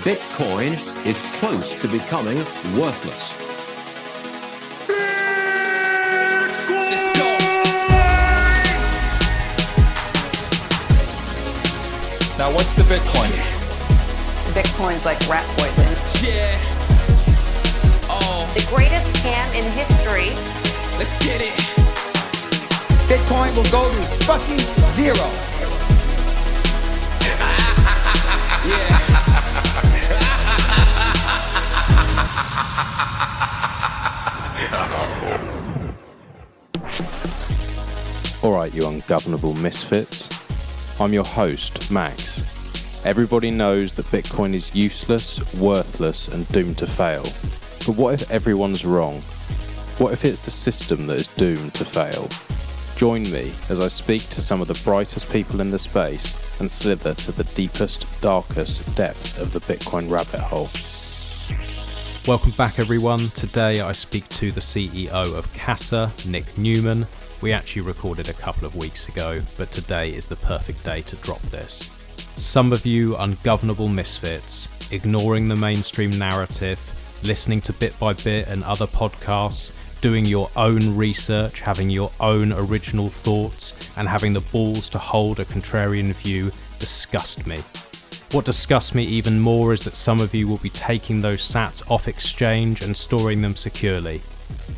Bitcoin is close to becoming worthless. Let's go. Now, what's the Bitcoin? Bitcoin's like rat poison. Yeah. Oh, The greatest scam in history. let's get it. Bitcoin will go to fucking zero. Yeah. Alright, you ungovernable misfits. I'm your host, Max. Everybody knows that Bitcoin is useless, worthless, and doomed to fail. But what if everyone's wrong? What if it's the system that is doomed to fail? Join me as I speak to some of the brightest people in the space and slither to the deepest, darkest depths of the Bitcoin rabbit hole. Welcome back, everyone. Today I speak to the CEO of Casa, Nick Neuman. We actually recorded a couple of weeks ago, but today is the perfect day to drop this. Some of you ungovernable misfits, ignoring the mainstream narrative, listening to Bit by Bit and other podcasts, doing your own research, having your own original thoughts, and having the balls to hold a contrarian view disgust me. What disgusts me even more is that some of you will be taking those sats off exchange and storing them securely.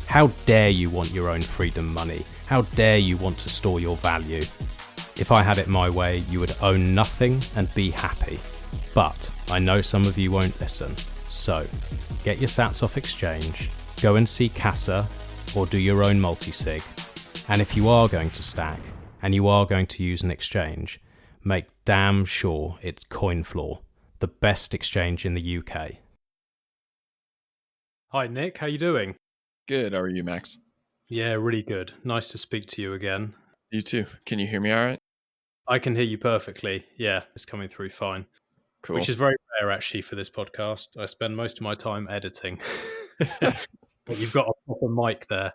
How dare you want your own freedom money? How dare you want to store your value? If I had it my way, you would own nothing and be happy. But I know some of you won't listen. So, get your sats off exchange, go and see Casa, or do your own multisig. And if you are going to stack, and you are going to use an exchange, make damn sure it's CoinFloor, the best exchange in the UK. Hi Nick, how you doing? Good. How are you, Max? Yeah, really good. Nice to speak to you again. You too. Can you hear me all right? I can hear you perfectly. Yeah, it's coming through fine. Cool. Which is very rare, actually, for this podcast. I spend most of my time editing. But you've got a proper mic there.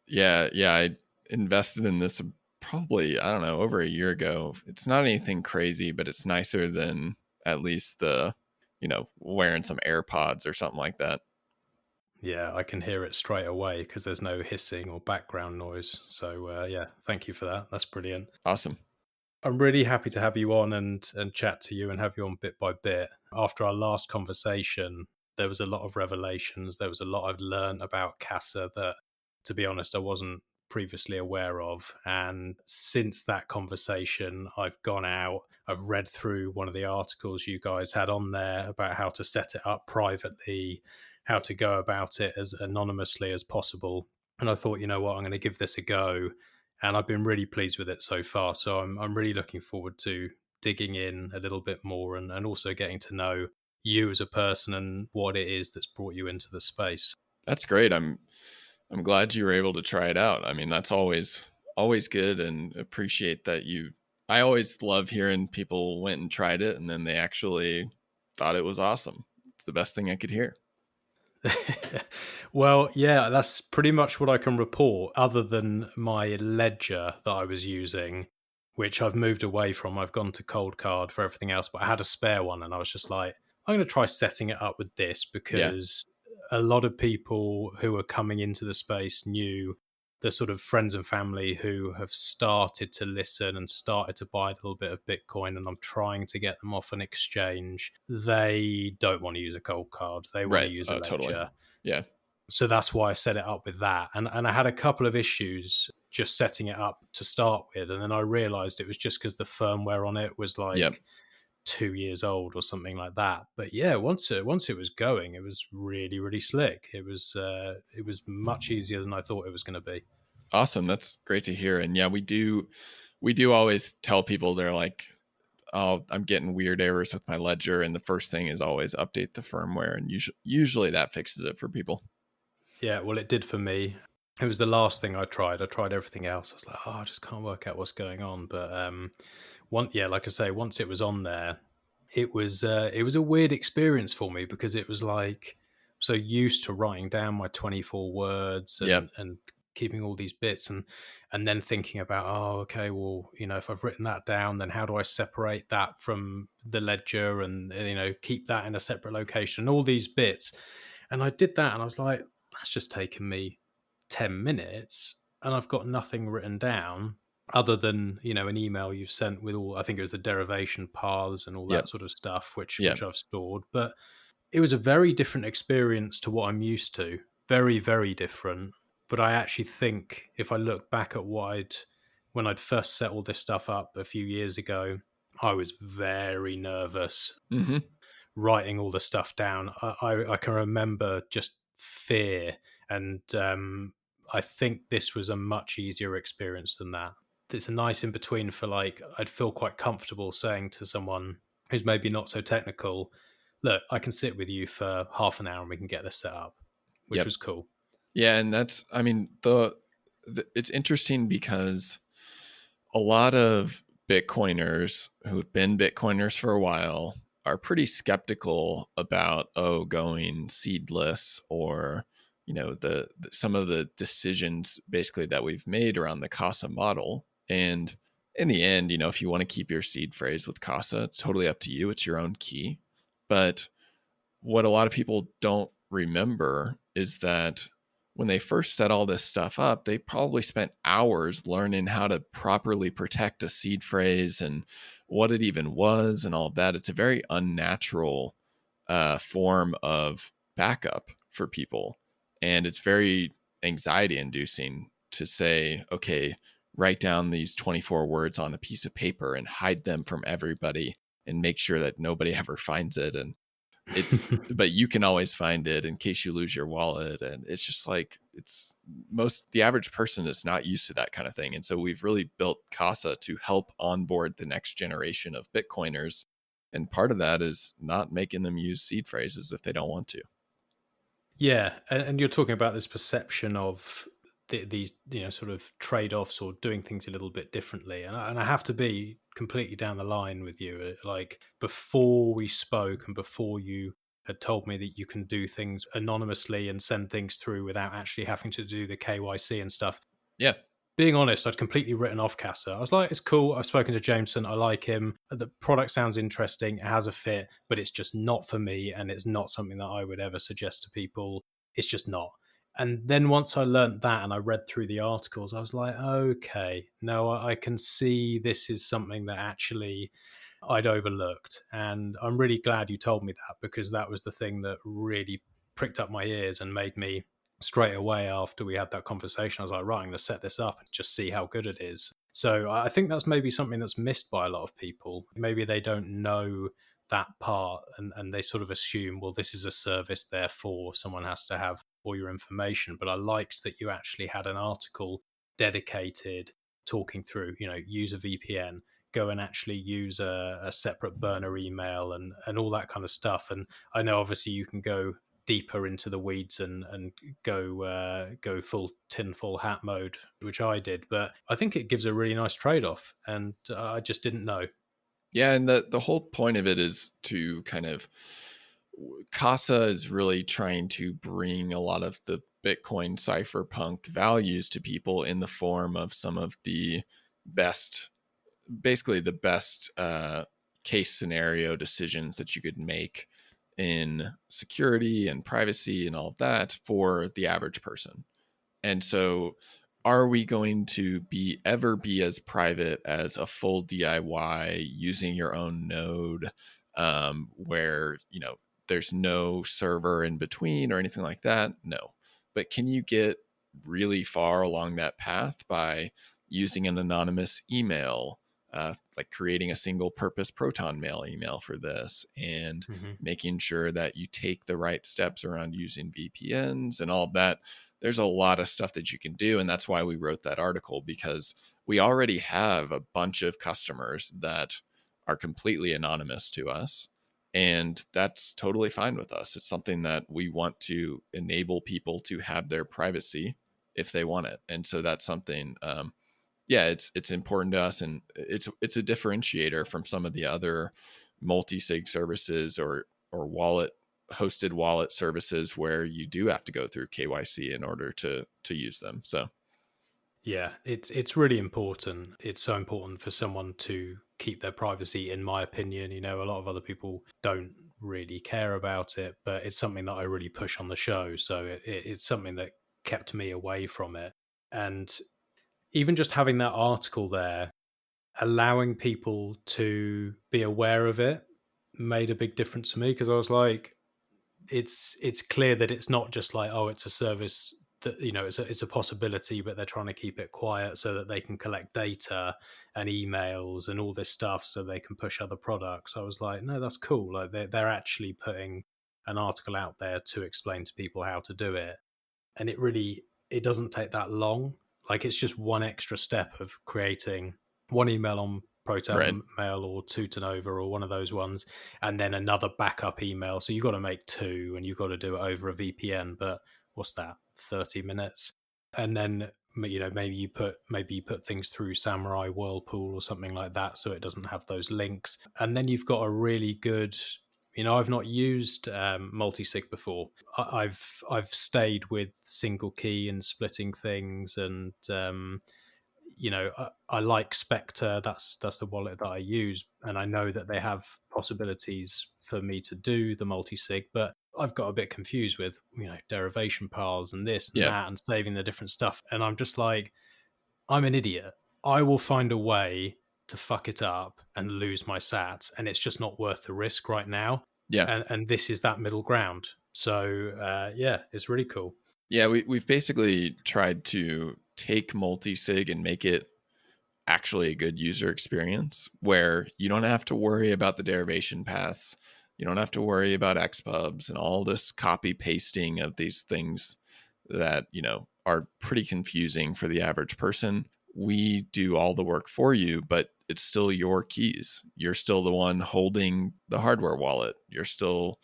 Yeah. I invested in this probably, I don't know, over a year ago. It's not anything crazy, but it's nicer than at least the, wearing some AirPods or something like that. Yeah, I can hear it straight away because there's no hissing or background noise. So, yeah, thank you for that. That's brilliant. Awesome. I'm really happy to have you on and chat to you and have you on bit by bit. After our last conversation, there was a lot of revelations. There was a lot I've learned about Casa that, to be honest, I wasn't previously aware of. And since that conversation, I've gone out, I've read through one of the articles you guys had on there about how to set it up privately, how to go about it as anonymously as possible. And I thought, you know what, I'm going to give this a go. And I've been really pleased with it so far. So I'm really looking forward to digging in a little bit more and also getting to know you as a person and what it is that's brought you into the space. That's great. I'm glad you were able to try it out. I mean, that's always good, and appreciate that I always love hearing people went and tried it and then they actually thought it was awesome. It's the best thing I could hear. Well, yeah, that's pretty much what I can report, other than my ledger that I was using, which I've moved away from. I've gone to cold card for everything else, but I had a spare one and I was just like, I'm going to try setting it up with this because a lot of people who are coming into the space knew the sort of friends and family who have started to listen and started to buy a little bit of Bitcoin, and I'm trying to get them off an exchange. They don't want to use a cold card. They want to use a ledger. Totally. Yeah. So that's why I set it up with that. And I had a couple of issues just setting it up to start with. And then I realized it was just because the firmware on it was like 2 years old or something like that. But yeah, once it was going, it was really, really slick. It was much easier than I thought it was going to be. Awesome. That's great to hear. And yeah, we do always tell people, they're like, oh, I'm getting weird errors with my ledger. And the first thing is always update the firmware. And usually that fixes it for people. Yeah, well, it did for me. It was the last thing I tried. I tried everything else. I was like, oh, I just can't work out what's going on. But like I say, once it was on there, it was a weird experience for me because it was like so used to writing down my 24 words and keeping all these bits and then thinking about, oh, okay, well, if I've written that down, then how do I separate that from the ledger and, keep that in a separate location, all these bits. And I did that and I was like, that's just taken me 10 minutes and I've got nothing written down other than, an email you've sent with all, I think it was the derivation paths and all that sort of stuff, which I've stored. But it was a very different experience to what I'm used to. Very, very different. But I actually think if I look back at when I'd first set all this stuff up a few years ago, I was very nervous writing all the stuff down. I can remember just fear. And I think this was a much easier experience than that. It's a nice in between for I'd feel quite comfortable saying to someone who's maybe not so technical, look, I can sit with you for half an hour and we can get this set up, which was cool. Yeah. And that's, I mean, it's interesting because a lot of Bitcoiners who've been Bitcoiners for a while are pretty skeptical about, going seedless or, some of the decisions basically that we've made around the Casa model. And in the end, if you want to keep your seed phrase with Casa, it's totally up to you. It's your own key. But what a lot of people don't remember is that when they first set all this stuff up, they probably spent hours learning how to properly protect a seed phrase and what it even was and all of that. It's a very unnatural form of backup for people. And it's very anxiety inducing to say, okay, write down these 24 words on a piece of paper and hide them from everybody and make sure that nobody ever finds it. And but you can always find it in case you lose your wallet. And it's just the average person is not used to that kind of thing. And so we've really built Casa to help onboard the next generation of Bitcoiners. And part of that is not making them use seed phrases if they don't want to. Yeah. And you're talking about this perception of these, sort of trade-offs or doing things a little bit differently. And I have to be completely down the line with you. Before we spoke and before you had told me that you can do things anonymously and send things through without actually having to do the KYC and stuff. Yeah. Being honest, I'd completely written off Casa. I was like, it's cool. I've spoken to Jameson. I like him. The product sounds interesting. It has a fit, but it's just not for me. And it's not something that I would ever suggest to people. It's just not. And then once I learned that and I read through the articles, I was like, okay, no, I can see this is something that actually I'd overlooked. And I'm really glad you told me that, because that was the thing that really pricked up my ears and made me straight away after we had that conversation. I was like, right, I'm going to set this up and just see how good it is. So I think that's maybe something that's missed by a lot of people. Maybe they don't know that part and they sort of assume, well, this is a service, therefore someone has to have all your information. But I liked that you actually had an article dedicated talking through, use a VPN, go and actually use a separate burner email and all that kind of stuff. And I know obviously you can go deeper into the weeds and go full tinfoil hat mode, which I did, but I think it gives a really nice trade-off, and I just didn't know. Yeah, and the whole point of it is to kind of, Casa is really trying to bring a lot of the Bitcoin cypherpunk values to people in the form of some of the best, basically the best case scenario decisions that you could make in security and privacy and all of that for the average person. And so are we going to ever be as private as a full DIY using your own node, where, there's no server in between or anything like that? No. But can you get really far along that path by using an anonymous email, like creating a single purpose Proton Mail email for this, and making sure that you take the right steps around using VPNs and all of that? There's a lot of stuff that you can do. And that's why we wrote that article, because we already have a bunch of customers that are completely anonymous to us. And that's totally fine with us. It's something that we want to enable people to have their privacy if they want it. And so that's something, it's important to us. And it's a differentiator from some of the other multisig services or hosted wallet services where you do have to go through KYC in order to use them. So Yeah, it's really important. It's so important for someone to keep their privacy, in my opinion. You know, a lot of other people don't really care about it, but it's something that I really push on the show. So it's something that kept me away from it. And even just having that article there, allowing people to be aware of it made a big difference to me, because I was like, it's clear that it's not just like, oh, it's a service that, you know, it's a possibility, but they're trying to keep it quiet so that they can collect data and emails and all this stuff so they can push other products. I was like, no, that's cool. Like they're actually putting an article out there to explain to people how to do it. And it doesn't take that long. Like it's just one extra step of creating one email on Right. Proton Mail or Tutanova or one of those ones, and then another backup email. So you've got to make two, and you've got to do it over a VPN. But what's that? 30 minutes, and then, you know, maybe you put things through Samurai Whirlpool or something like that, so it doesn't have those links. And then you've got a really good. You know, I've not used multisig before. I've stayed with single key and splitting things, and you know, I like Spectre. That's the wallet that I use, and I know that they have possibilities for me to do the multi-sig, but I've got a bit confused with, you know, derivation paths and this and Yeah. that and saving the different stuff. And I'm just like, I'm an idiot. I will find a way to fuck it up and lose my sats, and it's just not worth the risk right now. Yeah. And this is that middle ground. So yeah, it's really cool. Yeah. We've basically tried to take multisig and make it actually a good user experience where you don't have to worry about the derivation paths. You don't have to worry about xpubs and all this copy pasting of these things that, you know, are pretty confusing for the average person. We do all the work for you, but it's still your keys. You're still the one holding the hardware wallet. You're still,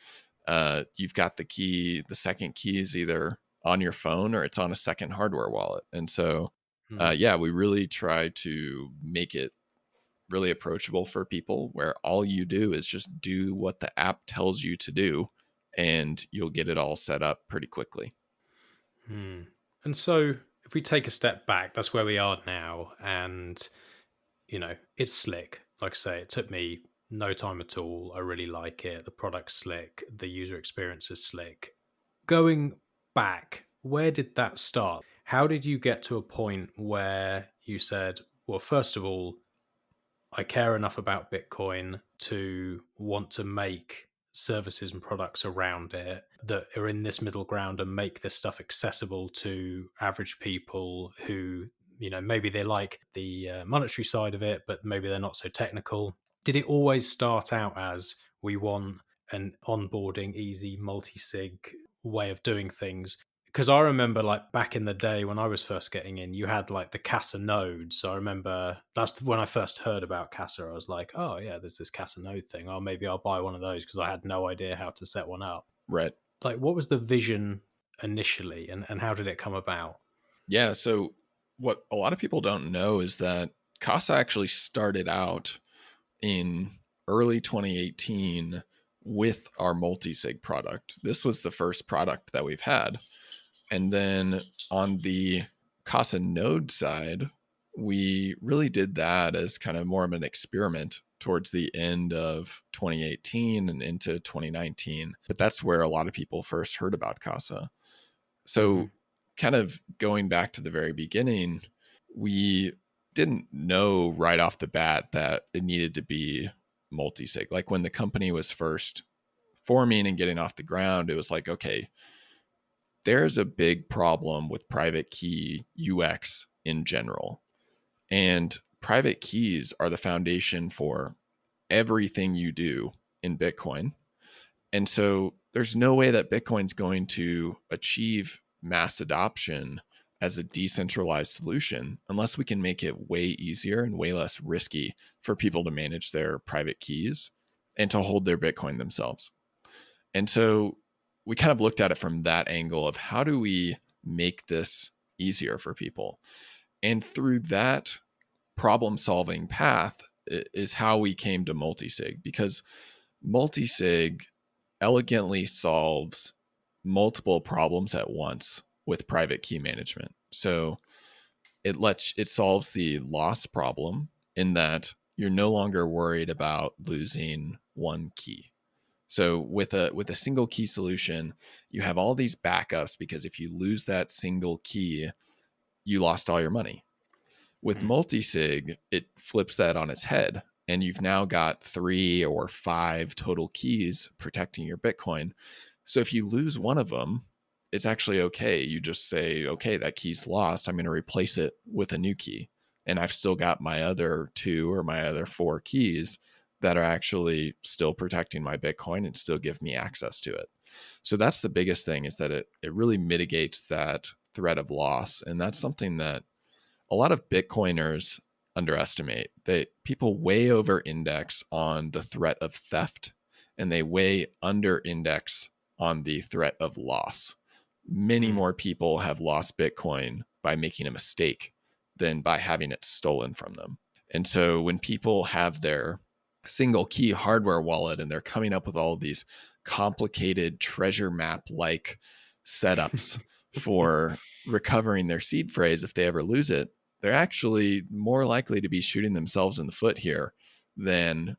you've got the key, the second key is either on your phone or it's on a second hardware wallet. And so, yeah, we really try to make it really approachable for people where all you do is just do what the app tells you to do and you'll get it all set up pretty quickly. And so if we take a step back, that's where we are now. And, you know, it's slick. Like I say, it took me no time at all. I really like it. The product's slick. The user experience is slick. Going back, where did that start? How did you get to a point where you said, well, first of all, I care enough about Bitcoin to want to make services and products around it that are in this middle ground and make this stuff accessible to average people who, you know, maybe they like the monetary side of it, but maybe they're not so technical. Did it always start out as we want an onboarding, easy, multi-sig way of doing things? Because I remember, like, back in the day when I was first getting in, you had like the Casa node. So I remember that's when I first heard about Casa. I was like, oh yeah, there's this Casa node thing. Oh, maybe I'll buy one of those, because I had no idea how to set one up. Right. Like, what was the vision initially, and how did it come about? Yeah. So what a lot of people don't know is that Casa actually started out in early 2018 with our multisig product. This was the first product that we've had. And then on the Casa node side, we really did that as kind of more of an experiment towards the end of 2018 and into 2019. But that's where a lot of people first heard about Casa. So kind of going back to the very beginning, we didn't know right off the bat that it needed to be multisig. Like when the company was first forming and getting off the ground, it was like, okay, there's a big problem with private key UX in general. And private keys are the foundation for everything you do in Bitcoin. And so there's no way that Bitcoin's going to achieve mass adoption as a decentralized solution unless we can make it way easier and way less risky for people to manage their private keys and to hold their Bitcoin themselves. And so we kind of looked at it from that angle of how do we make this easier for people? And through that problem solving path is how we came to multisig, because multisig elegantly solves multiple problems at once with private key management. So it solves the loss problem in that you're no longer worried about losing one key. So with a single key solution, you have all these backups, because if you lose that single key, you lost all your money. With multisig, it flips that on its head, and you've now got 3 or 5 total keys protecting your Bitcoin. So if you lose one of them, it's actually okay. You just say, okay, that key's lost. I'm going to replace it with a new key. And I've still got my other 2 or my other 4 keys that are actually still protecting my Bitcoin and still give me access to it. So that's the biggest thing, is that it really mitigates that threat of loss. And that's something that a lot of Bitcoiners underestimate. People way over index on the threat of theft, and they way under index on the threat of loss. Many more people have lost Bitcoin by making a mistake than by having it stolen from them. And so when people have their single key hardware wallet and they're coming up with all of these complicated treasure map like setups for recovering their seed phrase, if they ever lose it, they're actually more likely to be shooting themselves in the foot here than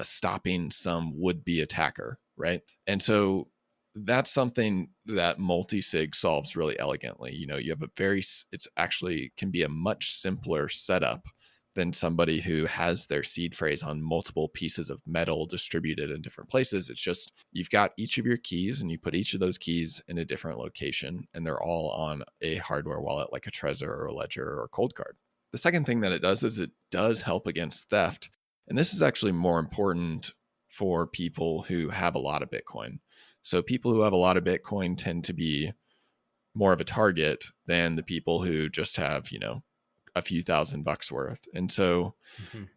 stopping some would-be attacker, right? And so that's something that multisig solves really elegantly. You have it's actually can be a much simpler setup than somebody who has their seed phrase on multiple pieces of metal distributed in different places. It's just, you've got each of your keys and you put each of those keys in a different location, and they're all on a hardware wallet like a Trezor or a Ledger or a Cold Card. The second thing that it does is it does help against theft. And this is actually more important for people who have a lot of Bitcoin. So people who have a lot of Bitcoin tend to be more of a target than the people who just have, a few $1,000 worth. And so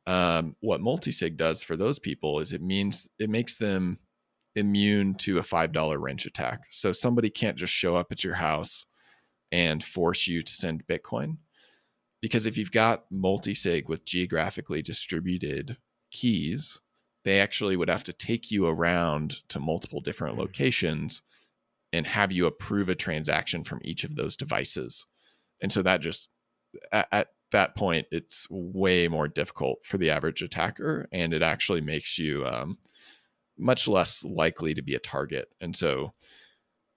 what multisig does for those people is it makes them immune to a $5 wrench attack. So somebody can't just show up at your house and force you to send Bitcoin, because if you've got multisig with geographically distributed keys, they actually would have to take you around to multiple different locations and have you approve a transaction from each of those devices. And so that just, at that point, it's way more difficult for the average attacker, and it actually makes you much less likely to be a target. And so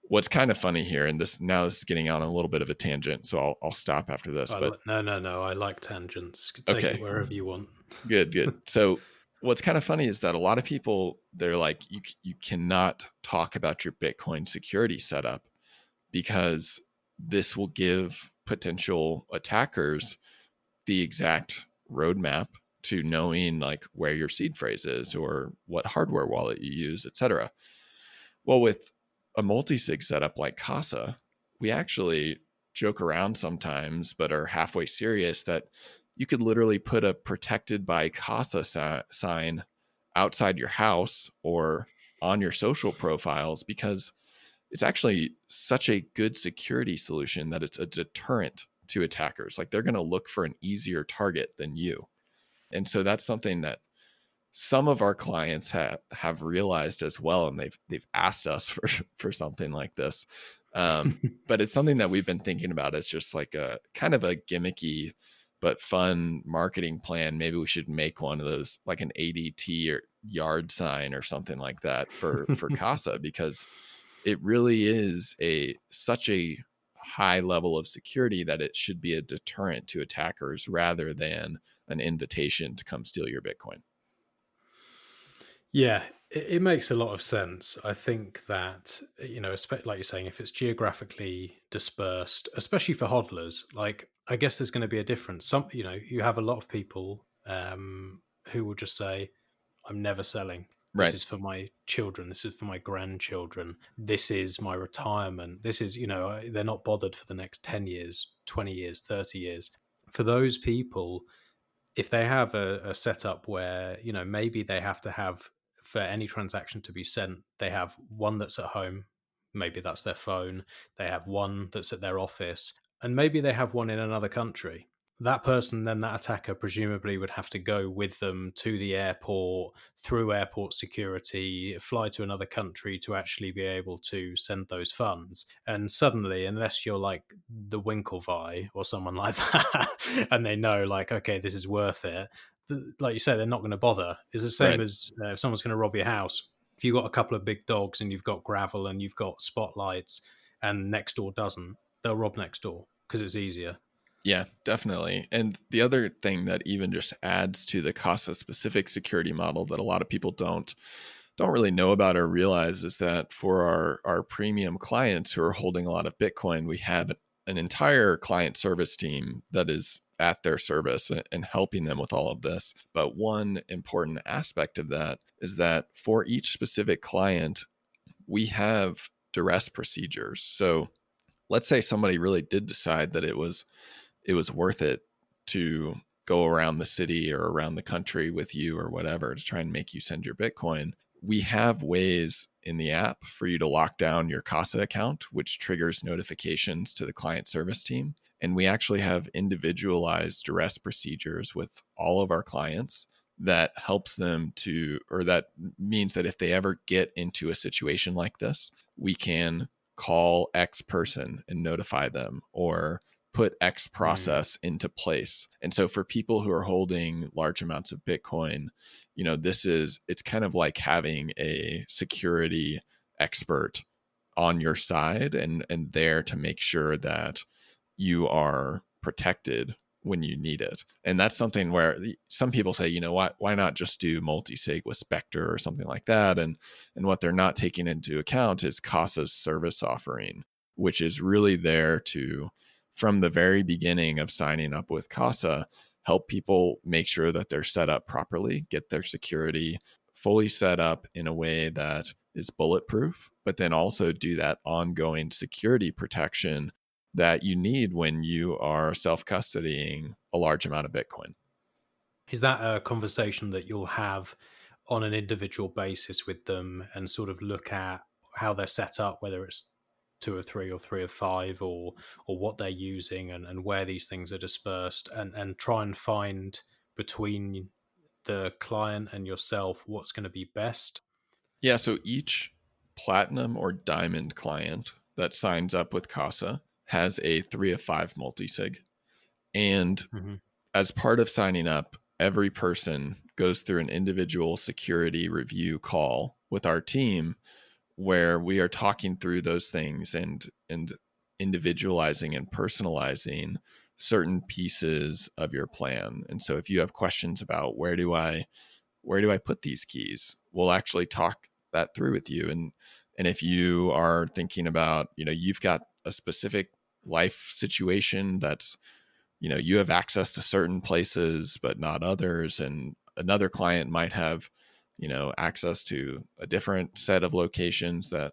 what's kind of funny here, and this is getting on a little bit of a tangent, so I'll stop after this. No, I like tangents. Take it wherever you want. Good. So what's kind of funny is that a lot of people, they're like, you cannot talk about your Bitcoin security setup, because this will give potential attackers the exact roadmap to knowing like where your seed phrase is or what hardware wallet you use, etc. Well, with a multisig setup like Casa, we actually joke around sometimes, but are halfway serious, that you could literally put a protected by Casa sign outside your house or on your social profiles, because it's actually such a good security solution that it's a deterrent to attackers. Like, they're going to look for an easier target than you. And so that's something that some of our clients have realized as well, and they've asked us for something like this. But it's something that we've been thinking about as just like a kind of a gimmicky but fun marketing plan. Maybe we should make one of those, like an ADT or yard sign or something like that for Casa, because it really is such a high level of security that it should be a deterrent to attackers rather than an invitation to come steal your Bitcoin. Yeah, it makes a lot of sense. I think that, like you're saying, if it's geographically dispersed, especially for hodlers, like, I guess there's going to be a difference. You have a lot of people who will just say, I'm never selling. This is for my children. This is for my grandchildren. This is my retirement. This is, they're not bothered for the next 10 years, 20 years, 30 years. For those people, if they have a setup where, maybe they have to have, for any transaction to be sent, they have one that's at home. Maybe that's their phone. They have one that's at their office. And maybe they have one in another country. that person, then that attacker presumably would have to go with them to the airport, through airport security, fly to another country to actually be able to send those funds. And suddenly, unless you're like the Winklevi or someone like that, and they know like, okay, this is worth it, like you say, they're not going to bother. It's the same Right. as if someone's going to rob your house. If you've got a couple of big dogs and you've got gravel and you've got spotlights and next door doesn't, they'll rob next door because it's easier. Yeah, definitely. And the other thing that even just adds to the Casa specific security model that a lot of people don't really know about or realize is that for our premium clients who are holding a lot of Bitcoin, we have an entire client service team that is at their service and helping them with all of this. But one important aspect of that is that for each specific client, we have duress procedures. So let's say somebody really did decide that it was worth it to go around the city or around the country with you or whatever to try and make you send your Bitcoin. We have ways in the app for you to lock down your Casa account, which triggers notifications to the client service team. And we actually have individualized duress procedures with all of our clients that helps them to, or that means that if they ever get into a situation like this, we can call X person and notify them, or put X process into place. And so for people who are holding large amounts of Bitcoin, it's kind of like having a security expert on your side and there to make sure that you are protected when you need it. And that's something where some people say, why not just do multisig with Spectre or something like that? And what they're not taking into account is Casa's service offering, which is really there to, from the very beginning of signing up with Casa, help people make sure that they're set up properly, get their security fully set up in a way that is bulletproof, but then also do that ongoing security protection that you need when you are self-custodying a large amount of Bitcoin. Is that a conversation that you'll have on an individual basis with them and sort of look at how they're set up, whether it's 2 of 3 or 3 of 5, or what they're using and where these things are dispersed, and try and find between the client and yourself what's going to be best? Yeah, so each platinum or diamond client that signs up with Casa has a 3 of 5 multisig. And as part of signing up, every person goes through an individual security review call with our team where we are talking through those things and individualizing and personalizing certain pieces of your plan. And so if you have questions about where do I put these keys, we'll actually talk that through with you. And if you are thinking about, you've got a specific life situation that's, you have access to certain places, but not others. And another client might have, access to a different set of locations that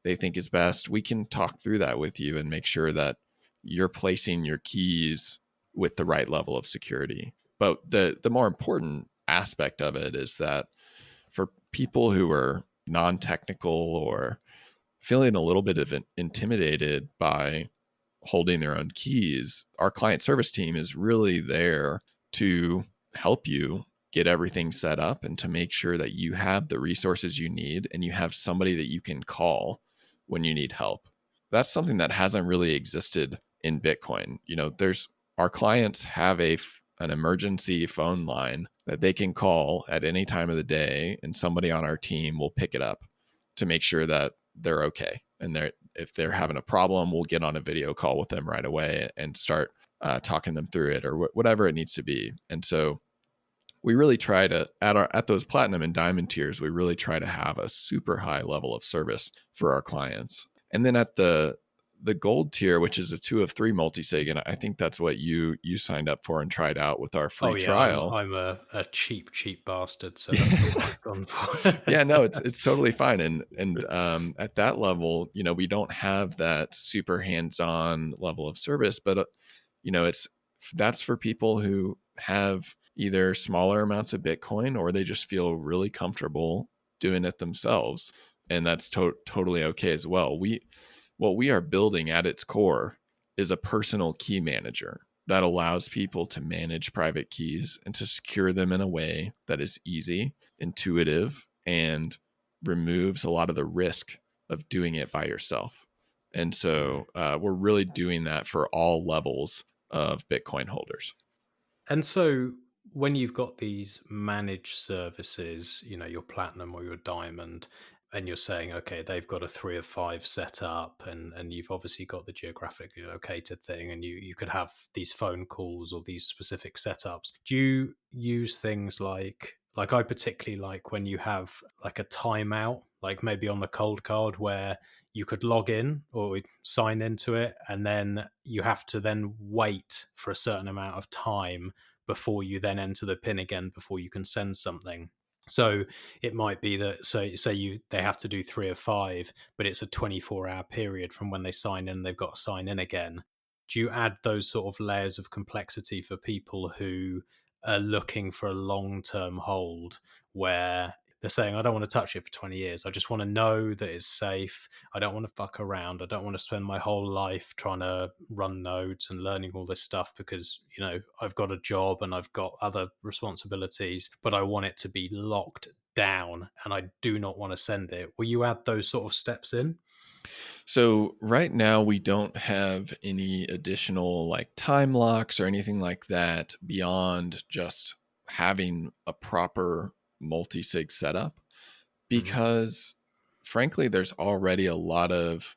they think is best. We can talk through that with you and make sure that you're placing your keys with the right level of security. But the more important aspect of it is that for people who are non-technical or feeling a little bit of intimidated by holding their own keys, our client service team is really there to help you get everything set up and to make sure that you have the resources you need and you have somebody that you can call when you need help. That's something that hasn't really existed in Bitcoin. Our clients have an emergency phone line that they can call at any time of the day, and somebody on our team will pick it up to make sure that they're okay. And if they're having a problem, we'll get on a video call with them right away and start talking them through it, or whatever it needs to be. And so we really try to, at those platinum and diamond tiers, we really try to have a super high level of service for our clients. And then at the gold tier, which is a 2 of 3 multisig, and I think that's what you signed up for and tried out with our free trial. I'm a cheap bastard, so that's the one I've gone for. Yeah, no, it's totally fine. And at that level, we don't have that super hands-on level of service, but that's for people who have either smaller amounts of Bitcoin or they just feel really comfortable doing it themselves, and that's totally okay as well. What we are building at its core is a personal key manager. that allows people to manage private keys and to secure them in a way that is easy, intuitive, and removes a lot of the risk of doing it by yourself. And so we're really doing that for all levels of Bitcoin holders. And so when you've got these managed services, your platinum or your diamond, and you're saying, okay, they've got a 3 of 5 set up, and you've obviously got the geographically located thing, and you could have these phone calls or these specific setups. Do you use things like I particularly like when you have like a timeout, like maybe on the cold card where you could log in or sign into it, and then you have to then wait for a certain amount of time before you then enter the pin again before you can send something. So it might be that they have to do 3 of 5, but it's a 24-hour period from when they sign in, they've got to sign in again. Do you add those sort of layers of complexity for people who are looking for a long-term hold where they're saying, I don't want to touch it for 20 years. I just want to know that it's safe. I don't want to fuck around. I don't want to spend my whole life trying to run nodes and learning all this stuff because, I've got a job and I've got other responsibilities, but I want it to be locked down and I do not want to send it. Will you add those sort of steps in? So right now we don't have any additional like time locks or anything like that beyond just having a proper multisig setup, because frankly, there's already a lot of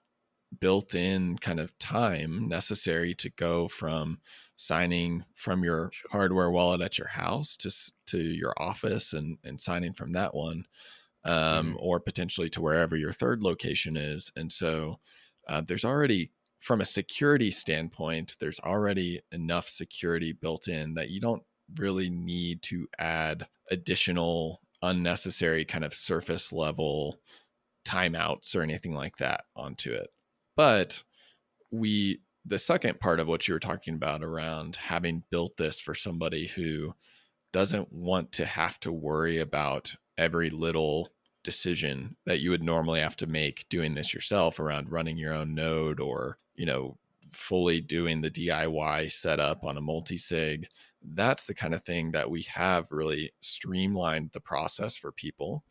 built-in kind of time necessary to go from signing from your hardware wallet at your house to your office and signing from that one, or potentially to wherever your third location is. And so there's already, from a security standpoint, there's already enough security built in that you don't really need to add additional unnecessary kind of surface level timeouts or anything like that onto it. But the second part of what you were talking about around having built this for somebody who doesn't want to have to worry about every little decision that you would normally have to make doing this yourself around running your own node or, fully doing the DIY setup on a multisig. That's the kind of thing that we have really streamlined the process for people,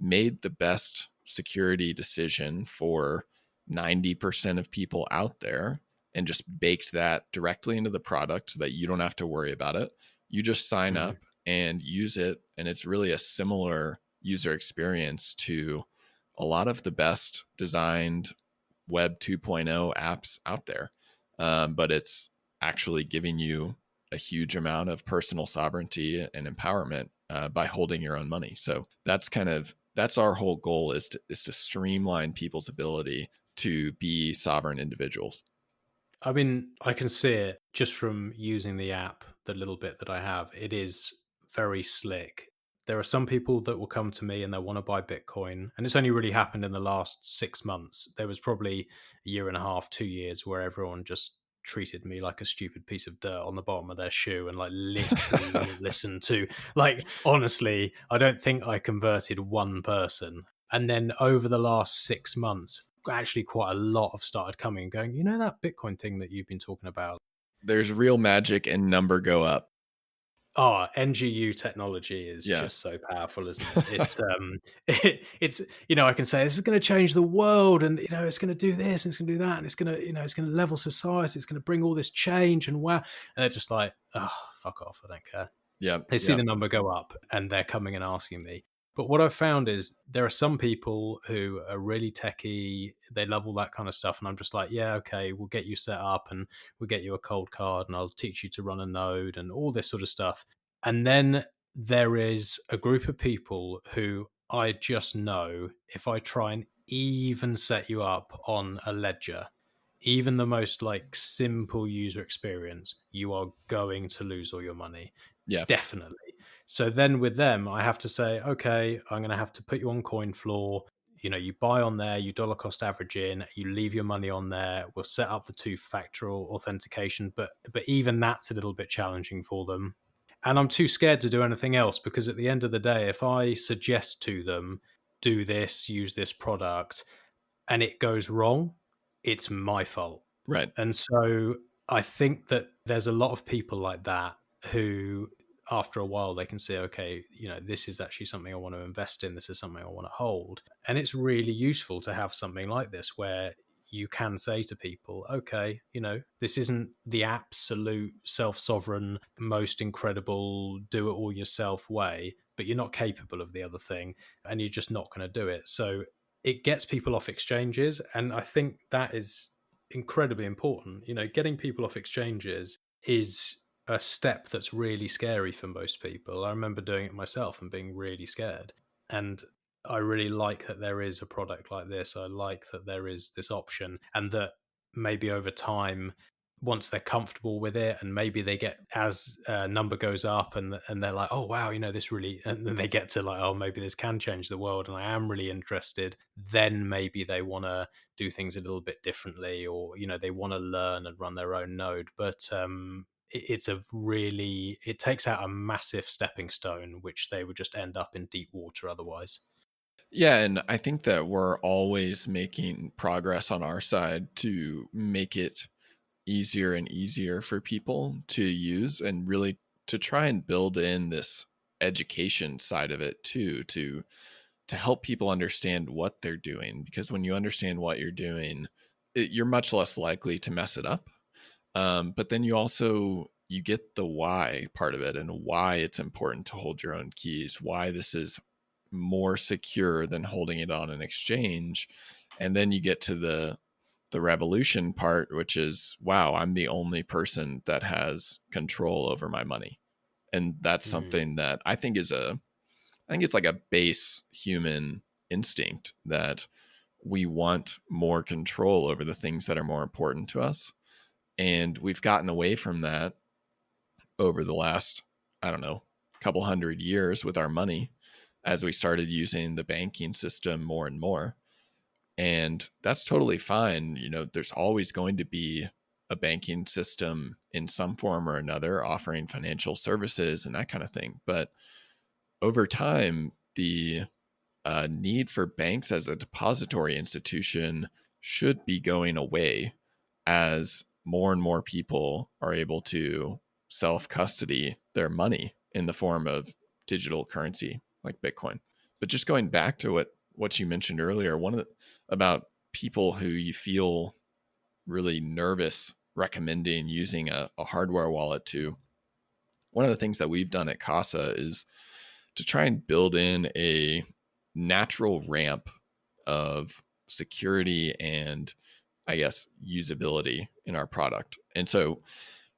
made the best security decision for 90% of people out there, and just baked that directly into the product so that you don't have to worry about it. You just sign up and use it. And it's really a similar user experience to a lot of the best designed Web 2.0 apps out there. But it's actually giving you a huge amount of personal sovereignty and empowerment by holding your own money. So that's our whole goal is to streamline people's ability to be sovereign individuals. I mean, I can see it just from using the app, the little bit that I have. It is very slick. There are some people that will come to me and they want to buy Bitcoin. And it's only really happened in the last 6 months. There was probably a year and a half, 2 years where everyone just treated me like a stupid piece of dirt on the bottom of their shoe and like literally listened to, like, honestly, I don't think I converted one person. And then over the last 6 months, actually quite a lot have started coming and going, that Bitcoin thing that you've been talking about. There's real magic and number go up. Oh, NGU technology is just so powerful, isn't it? It's I can say this is going to change the world, and it's going to do this, and it's going to do that, and it's going to it's going to level society, it's going to bring all this change, and wow, and they're just like, oh, fuck off, I don't care. Yeah, they see the number go up, and they're coming and asking me. But what I've found is there are some people who are really techie, they love all that kind of stuff. And I'm just like, yeah, okay, we'll get you set up and we'll get you a cold card and I'll teach you to run a node and all this sort of stuff. And then there is a group of people who I just know if I try and even set you up on a ledger, even the most like simple user experience, you are going to lose all your money. Yeah, definitely. So then with them, I have to say, okay, I'm going to have to put you on CoinFloor. You buy on there, you dollar cost average in, you leave your money on there. We'll set up the 2-factor authentication, but even that's a little bit challenging for them. And I'm too scared to do anything else because at the end of the day, if I suggest to them, do this, use this product, and it goes wrong, it's my fault. Right. And so I think that there's a lot of people like that who, after a while, they can say, okay, this is actually something I want to invest in. This is something I want to hold. And it's really useful to have something like this where you can say to people, okay, this isn't the absolute self-sovereign, most incredible, do it all yourself way, but you're not capable of the other thing and you're just not going to do it. So it gets people off exchanges. And I think that is incredibly important. Getting people off exchanges is a step that's really scary for most people. I remember doing it myself and being really scared. And I really like that there is a product like this. I like that there is this option, and that maybe over time, once they're comfortable with it, and maybe they get, as number goes up and they're like, oh wow, this really, and then they get to like, oh, maybe this can change the world and I am really interested, then maybe they want to do things a little bit differently, or they want to learn and run their own node. But it takes out a massive stepping stone, which they would just end up in deep water otherwise. Yeah, and I think that we're always making progress on our side to make it easier and easier for people to use, and really to try and build in this education side of it too, to help people understand what they're doing. Because when you understand what you're doing, you're much less likely to mess it up. But then you get the why part of it, and why it's important to hold your own keys, why this is more secure than holding it on an exchange. And then you get to the revolution part, which is, wow, I'm the only person that has control over my money. And that's something that I think it's like a base human instinct, that we want more control over the things that are more important to us. And we've gotten away from that over the last, I don't know, couple hundred years with our money, as we started using the banking system more and more. And that's totally fine. There's always going to be a banking system in some form or another offering financial services and that kind of thing. But over time, the need for banks as a depository institution should be going away, as more and more people are able to self-custody their money in the form of digital currency like Bitcoin. But just going back to what you mentioned earlier, about people who you feel really nervous recommending using a hardware wallet to, one of the things that we've done at Casa is to try and build in a natural ramp of security and, I guess, usability in our product. And so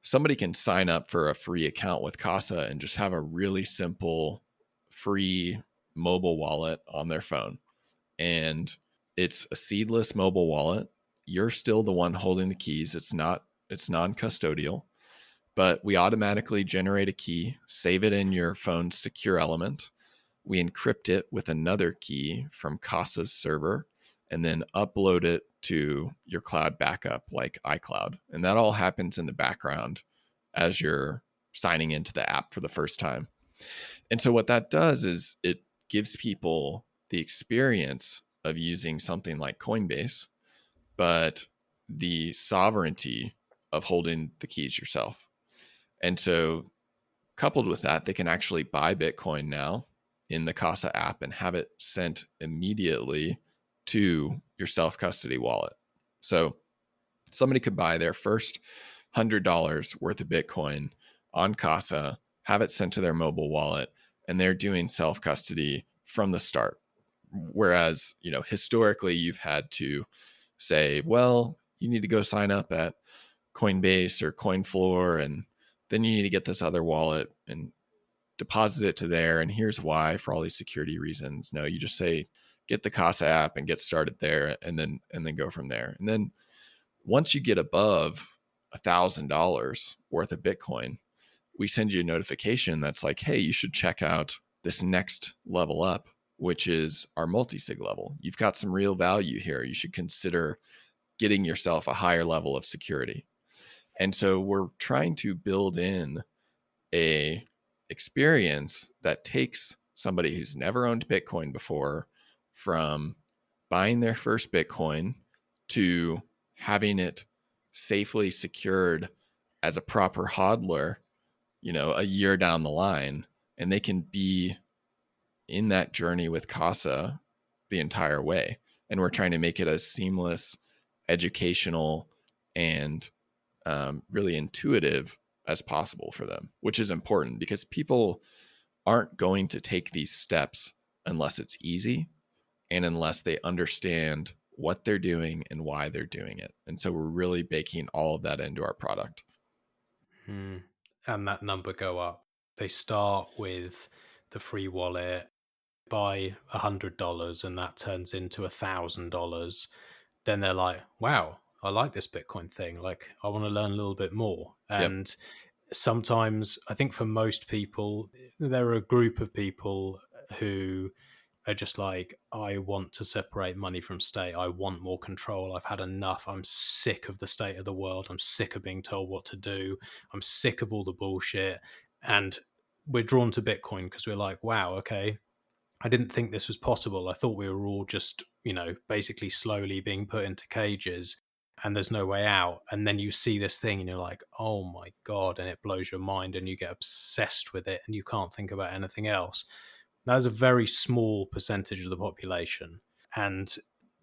somebody can sign up for a free account with Casa and just have a really simple free mobile wallet on their phone. And it's a seedless mobile wallet. You're still the one holding the keys. It's non-custodial, but we automatically generate a key, save it in your phone's secure element. We encrypt it with another key from Casa's server, and then upload it to your cloud backup like iCloud. And that all happens in the background as you're signing into the app for the first time. And so what that does is it gives people the experience of using something like Coinbase, but the sovereignty of holding the keys yourself. And so coupled with that, they can actually buy Bitcoin now in the Casa app and have it sent immediately to your self-custody wallet. So somebody could buy their first $100 worth of Bitcoin on Casa, have it sent to their mobile wallet, and they're doing self-custody from the start. Whereas, historically you've had to say, well, you need to go sign up at Coinbase or CoinFloor, and then you need to get this other wallet and deposit it to there. And here's why, for all these security reasons. No, you just say, get the Casa app and get started there, and then go from there. And then once you get above $1,000 worth of Bitcoin, we send you a notification that's like, hey, you should check out this next level up, which is our multisig level. You've got some real value here. You should consider getting yourself a higher level of security. And so we're trying to build in a experience that takes somebody who's never owned Bitcoin before, from buying their first Bitcoin to having it safely secured as a proper hodler, a year down the line, and they can be in that journey with Casa the entire way. And we're trying to make it as seamless, educational, and really intuitive as possible for them, which is important because people aren't going to take these steps unless it's easy and unless they understand what they're doing and why they're doing it. And so we're really baking all of that into our product. And that number go up. They start with the free wallet, buy $100, and that turns into $1,000. Then they're like, wow, I like this Bitcoin thing. Like, I want to learn a little bit more. And sometimes I think for most people, there are a group of people who are just like, I want to separate money from state. I want more control. I've had enough. I'm sick of the state of the world. I'm sick of being told what to do. I'm sick of all the bullshit. And we're drawn to Bitcoin because we're like, wow, okay, I didn't think this was possible. I thought we were all just, basically slowly being put into cages and there's no way out. And then you see this thing and you're like, oh my God, and it blows your mind and you get obsessed with it and you can't think about anything else. That's a very small percentage of the population. And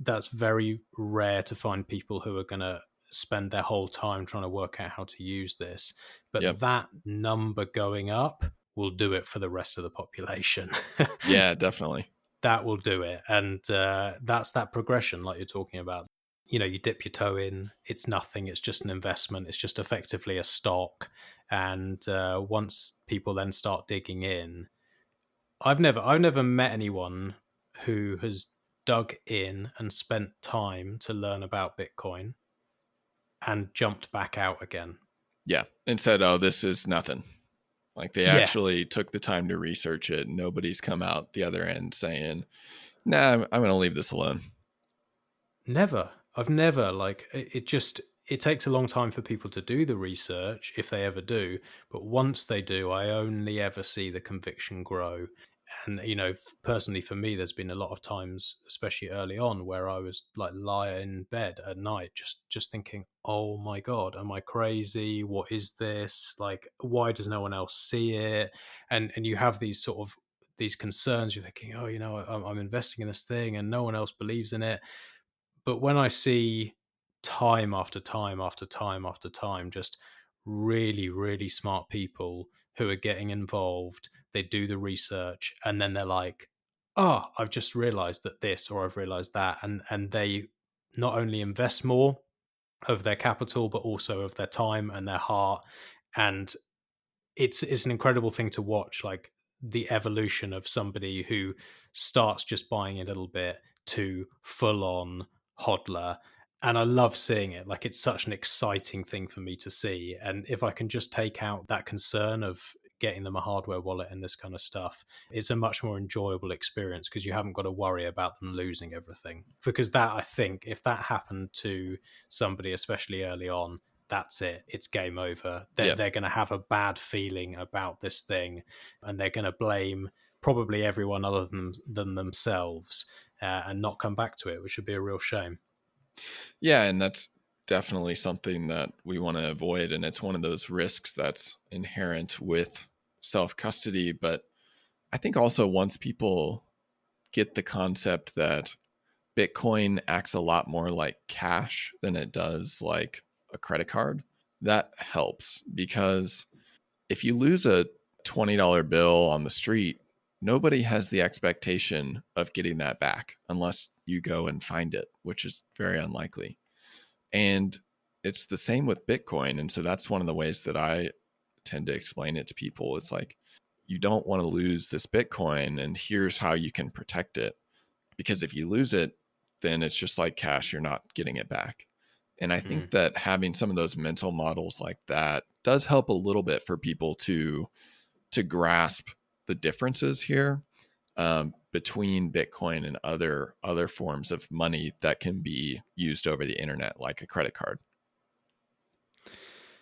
that's very rare to find people who are going to spend their whole time trying to work out how to use this. But that number going up will do it for the rest of the population. Yeah, definitely. That will do it. And that's that progression like you're talking about. You dip your toe in, it's nothing, it's just an investment, it's just effectively a stock. And once people then start digging in, I've never met anyone who has dug in and spent time to learn about Bitcoin and jumped back out again. Yeah. And said, oh, this is nothing. Like they actually took the time to research it. Nobody's come out the other end saying, nah, I'm going to leave this alone. Never. I've never, it takes a long time for people to do the research, if they ever do. But once they do, I only ever see the conviction grow. And, personally for me, there's been a lot of times, especially early on, where I was like lying in bed at night, just thinking, oh my God, am I crazy? What is this? Like, why does no one else see it? And you have these sort of these concerns. You're thinking, oh, I'm investing in this thing and no one else believes in it. But when I see time after time after time after time, just really, really smart people who are getting involved, they do the research, and then they're like, oh, I've just realized that this, or I've realized that. And they not only invest more of their capital, but also of their time and their heart. And it's an incredible thing to watch, like the evolution of somebody who starts just buying a little bit to full on hodler. And I love seeing it. Like, it's such an exciting thing for me to see. And if I can just take out that concern of getting them a hardware wallet and this kind of stuff, it's a much more enjoyable experience because you haven't got to worry about them losing everything. Because that, I think, if that happened to somebody, especially early on, that's it. It's game over. They're going to have a bad feeling about this thing, and they're going to blame probably everyone other than themselves and not come back to it, which would be a real shame. Yeah, and that's definitely something that we want to avoid. And it's one of those risks that's inherent with self-custody. But I think also once people get the concept that Bitcoin acts a lot more like cash than it does like a credit card, that helps. Because if you lose a $20 bill on the street, nobody has the expectation of getting that back unless you go and find it, which is very unlikely. And it's the same with Bitcoin. And so that's one of the ways that I tend to explain it to people. It's like, you don't want to lose this Bitcoin, and here's how you can protect it. Because if you lose it, then it's just like cash, you're not getting it back. And I think that having some of those mental models like that does help a little bit for people to grasp the differences here between Bitcoin and other forms of money that can be used over the internet, like a credit card.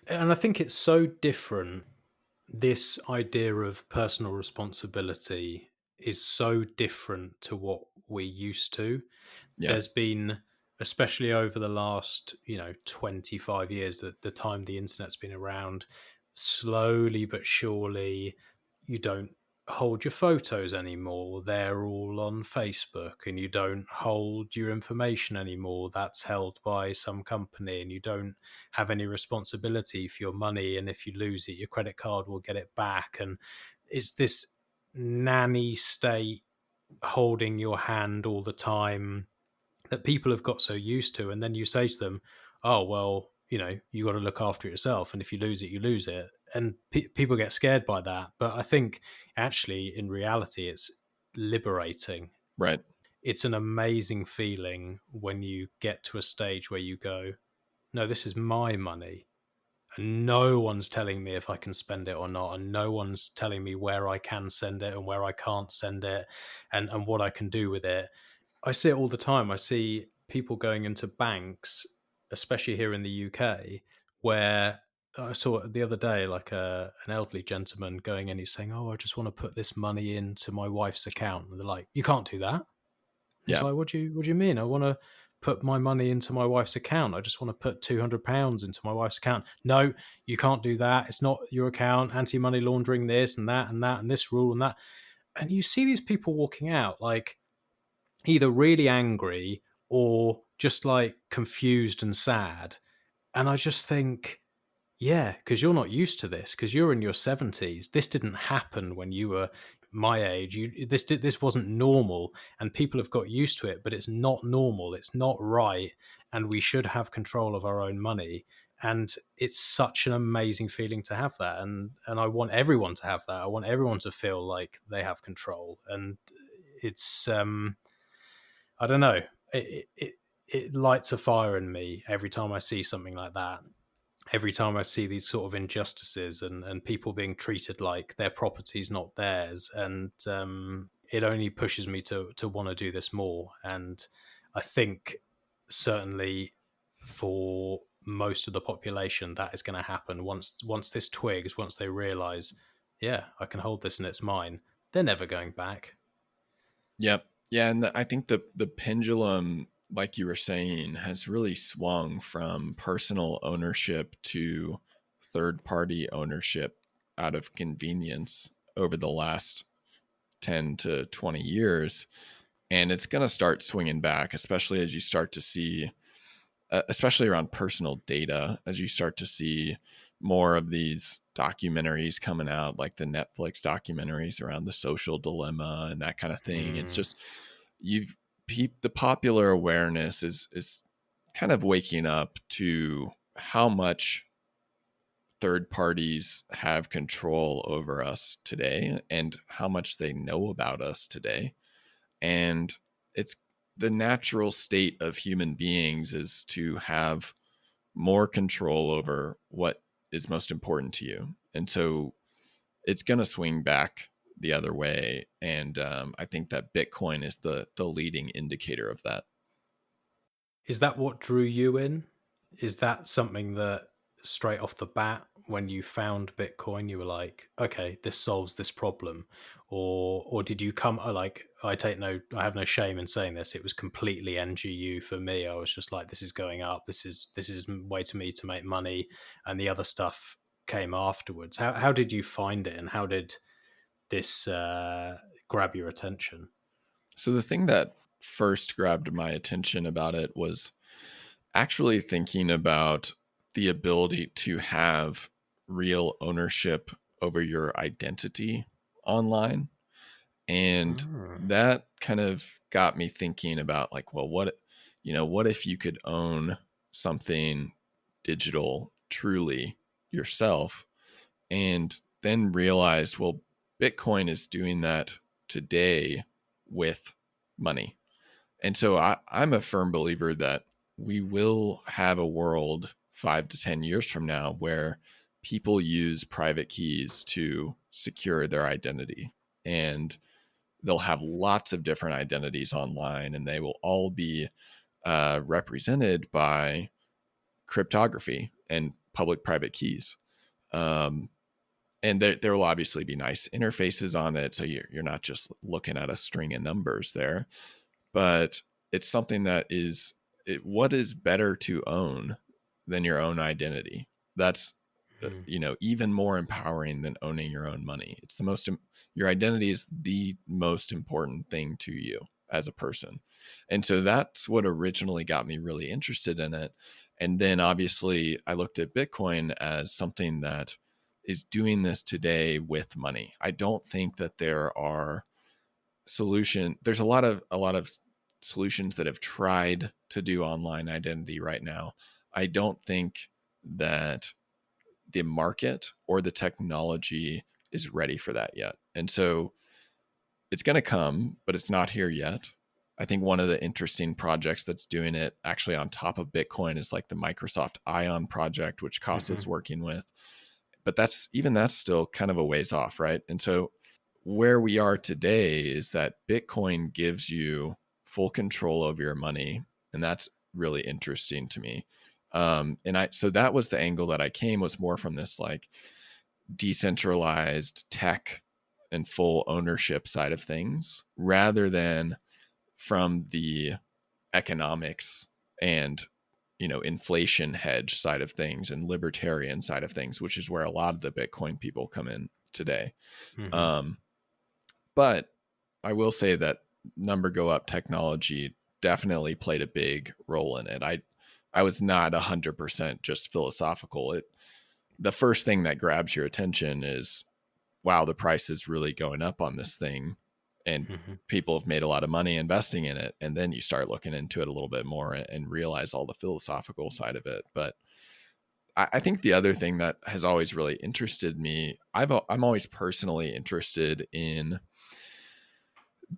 And I think it's so different. This idea of personal responsibility is so different to what we're used to. Yeah. There's been especially over the last 25 years, the time the internet's been around. Slowly but surely, you don't hold your photos anymore, they're all on Facebook, and you don't hold your information anymore, that's held by some company, and you don't have any responsibility for your money, and if you lose it, your credit card will get it back. And it's this nanny state holding your hand all the time that people have got so used to. And then you say to them, oh well, you got to look after yourself, and if you lose it, you lose it. And people get scared by that, but I think actually in reality it's liberating. Right. It's an amazing feeling when you get to a stage where you go, no, this is my money, and no one's telling me if I can spend it or not, and no one's telling me where I can send it and where I can't send it, and what I can do with it. I see it all the time. I see people going into banks, especially here in the UK, where I saw it the other day, like an elderly gentleman going in, he's saying, oh, I just want to put this money into my wife's account. And they're like, you can't do that. He's Yeah. like, what do you mean? I want to put my money into my wife's account. I just want to put £200 into my wife's account. No, you can't do that. It's not your account. Anti-money laundering, this and that and that, and this rule and that. And you see these people walking out like either really angry or just like confused and sad. And I just think, yeah, because you're not used to this, because you're in your 70s. This didn't happen when you were my age. This wasn't normal, and people have got used to it, but it's not normal. It's not right, and we should have control of our own money. And it's such an amazing feeling to have that, and I want everyone to have that. I want everyone to feel like they have control, and it's I don't know. It lights a fire in me every time I see something like that. Every time I see these sort of injustices and people being treated like their property's not theirs, and it only pushes me to want to do this more. And I think certainly for most of the population, that is going to happen once this twigs, once they realize, yeah, I can hold this and it's mine. They're never going back. Yep. Yeah. And I think the pendulum, like you were saying, has really swung from personal ownership to third-party ownership out of convenience over the last 10 to 20 years. And it's going to start swinging back, especially as you start to see, especially around personal data, as you start to see more of these documentaries coming out, like the Netflix documentaries around the social dilemma and that kind of thing. It's just, the popular awareness is kind of waking up to how much third parties have control over us today and how much they know about us today. And it's the natural state of human beings is to have more control over what is most important to you. And so it's going to swing back the other way. And I think that Bitcoin is the leading indicator of that. Is that what drew you in? Is that something that straight off the bat, when you found Bitcoin, you were like, okay, this solves this problem? Or did you come, like, I have no shame in saying this, it was completely NGU for me. I was just like, this is going up. This is a way to me to make money. And the other stuff came afterwards. How did you find it? And how did this grab your attention? So the thing that first grabbed my attention about it was actually thinking about the ability to have real ownership over your identity online. And that kind of got me thinking about like, well, what if you could own something digital truly yourself? And then realized, well, Bitcoin is doing that today with money. And so I'm a firm believer that we will have a world 5 to 10 years from now where people use private keys to secure their identity, and they'll have lots of different identities online, and they will all be represented by cryptography and public-private keys. And there will obviously be nice interfaces on it, so you're not just looking at a string of numbers there, but it's something that is what is better to own than your own identity? That's even more empowering than owning your own money. It's your identity is the most important thing to you as a person. And so that's what originally got me really interested in it. And then obviously I looked at Bitcoin as something that is doing this today with money. I don't think that there's a lot of solutions that have tried to do online identity right now. I don't think that the market or the technology is ready for that yet. And so it's going to come, but it's not here yet. I think one of the interesting projects that's doing it actually on top of Bitcoin is like the Microsoft Ion project, which Casa is working with. But that's still kind of a ways off, right? And so where we are today is that Bitcoin gives you full control over your money. And that's really interesting to me. So that was the angle that I came, was more from this like decentralized tech and full ownership side of things, rather than from the economics and inflation hedge side of things and libertarian side of things, which is where a lot of the Bitcoin people come in today. But I will say that number go up technology definitely played a big role in it. I was not 100% just philosophical. The first thing that grabs your attention is, wow, the price is really going up on this thing, and people have made a lot of money investing in it. And then you start looking into it a little bit more and realize all the philosophical side of it. But I think the other thing that has always really interested me, I'm always personally interested in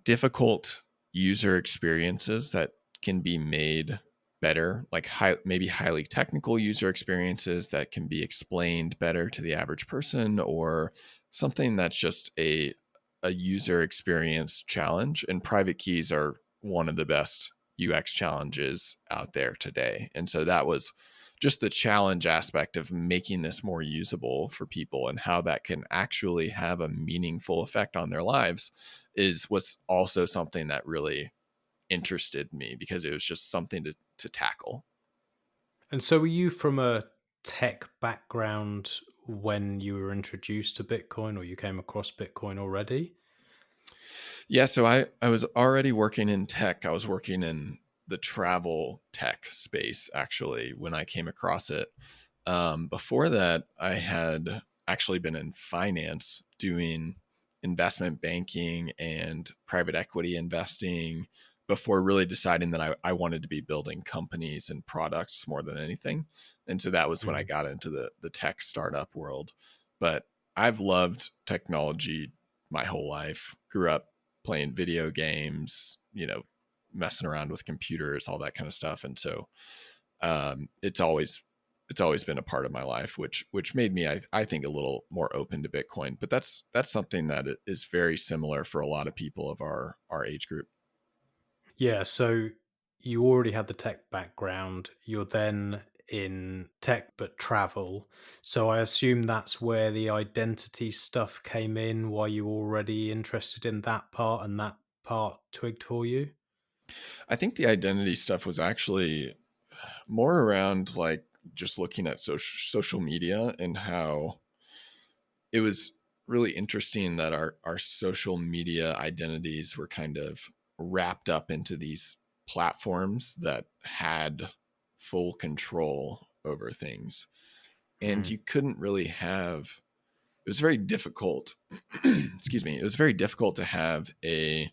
difficult user experiences that can be made better, like maybe highly technical user experiences that can be explained better to the average person, or something that's just a user experience challenge. And private keys are one of the best UX challenges out there today. And so that was just the challenge aspect of making this more usable for people, and how that can actually have a meaningful effect on their lives was also something that really interested me, because it was just something to tackle. And so were you from a tech background when you were introduced to Bitcoin, or you came across Bitcoin already? Yeah, so I was already working in tech. I was working in the travel tech space actually when I came across it. Before that, I had actually been in finance doing investment banking and private equity investing before really deciding that I wanted to be building companies and products more than anything. And so that was when I got into the tech startup world. But I've loved technology my whole life. Grew up playing video games, messing around with computers, all that kind of stuff. And so it's always been a part of my life, which made me, I think, a little more open to Bitcoin. But that's something that is very similar for a lot of people of our age group. Yeah, so you already had the tech background. You're then in tech but travel. So I assume that's where the identity stuff came in, why you were already interested in that part, and that part twigged for you? I think the identity stuff was actually more around like just looking at social media, and how it was really interesting that our social media identities were kind of wrapped up into these platforms that had full control over things. And you couldn't really it was very difficult. Excuse me. It was very difficult to have a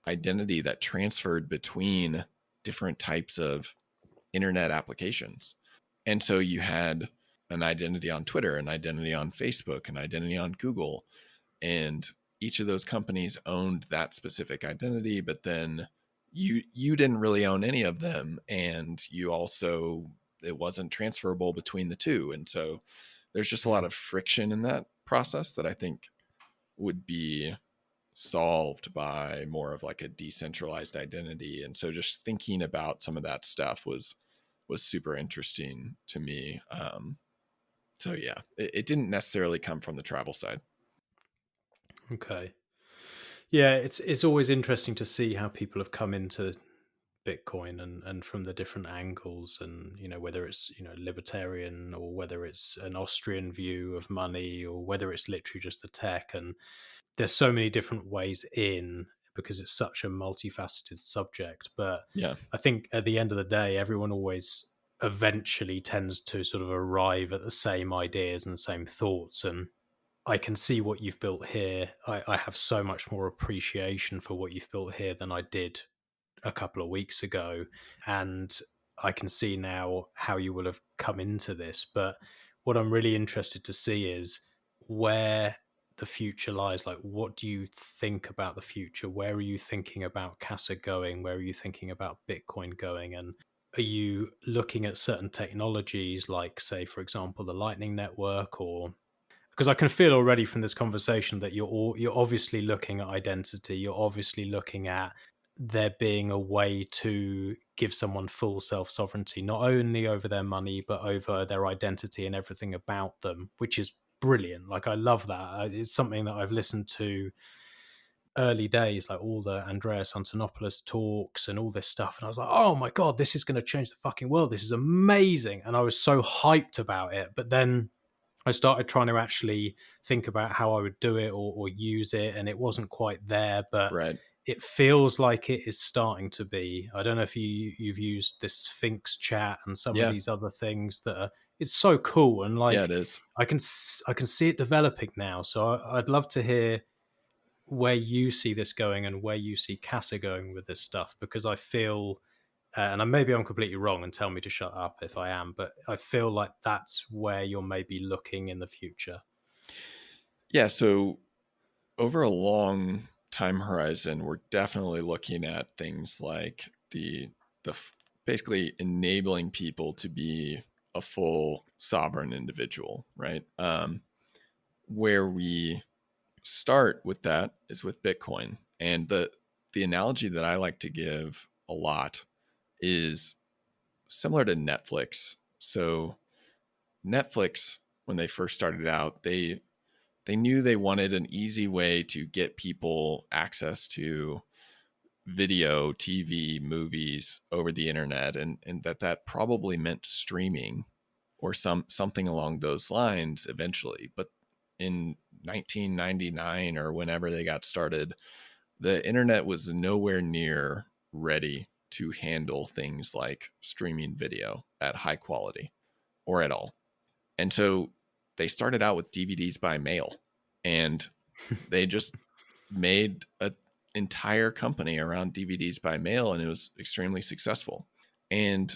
identity that transferred between different types of internet applications. And so you had an identity on Twitter, an identity on Facebook, an identity on Google, and each of those companies owned that specific identity, but then you didn't really own any of them, and it wasn't transferable between the two. And so there's just a lot of friction in that process that I think would be solved by more of like a decentralized identity. And so just thinking about some of that stuff was super interesting to me. So yeah, it didn't necessarily come from the travel side. Okay. Yeah, it's always interesting to see how people have come into Bitcoin and from the different angles, and whether it's libertarian, or whether it's an Austrian view of money, or whether it's literally just the tech. And there's so many different ways in, because it's such a multifaceted subject. But Yeah. I think at the end of the day, everyone always eventually tends to sort of arrive at the same ideas and the same thoughts. And I can see what you've built here. I have so much more appreciation for what you've built here than I did a couple of weeks ago. And I can see now how you will have come into this. But what I'm really interested to see is where the future lies. Like, what do you think about the future? Where are you thinking about Casa going? Where are you thinking about Bitcoin going? And are you looking at certain technologies, like, say, for example, the Lightning Network? Or because I can feel already from this conversation that you're obviously looking at identity. You're obviously looking at there being a way to give someone full self-sovereignty, not only over their money, but over their identity and everything about them, which is brilliant. Like, I love that. It's something that I've listened to early days, like all the Andreas Antonopoulos talks and all this stuff. And I was like, oh my God, this is going to change the fucking world. This is amazing. And I was so hyped about it. But then I started trying to actually think about how I would do it or use it, and it wasn't quite there, but Right. it feels like it is starting to be. I don't know if you've used this Sphinx chat and some of these other things that are, it's so cool. And like, Yeah, it is. I can see it developing now. So I'd love to hear where you see this going and where you see Casa going with this stuff, because I feel, and maybe I'm completely wrong and tell me to shut up if I am, but I feel like that's where you're maybe looking in the future. Yeah. So over a long time horizon, we're definitely looking at things like the basically enabling people to be a full sovereign individual, right? Where we start with that is with Bitcoin. And the analogy that I like to give a lot is similar to Netflix. So Netflix, when they first started out, they knew they wanted an easy way to get people access to video, TV, movies over the internet, and that probably meant streaming or something along those lines eventually. But in 1999 or whenever they got started, the internet was nowhere near ready to handle things like streaming video at high quality or at all. And so they started out with DVDs by mail, and they just made an entire company around DVDs by mail, and it was extremely successful. And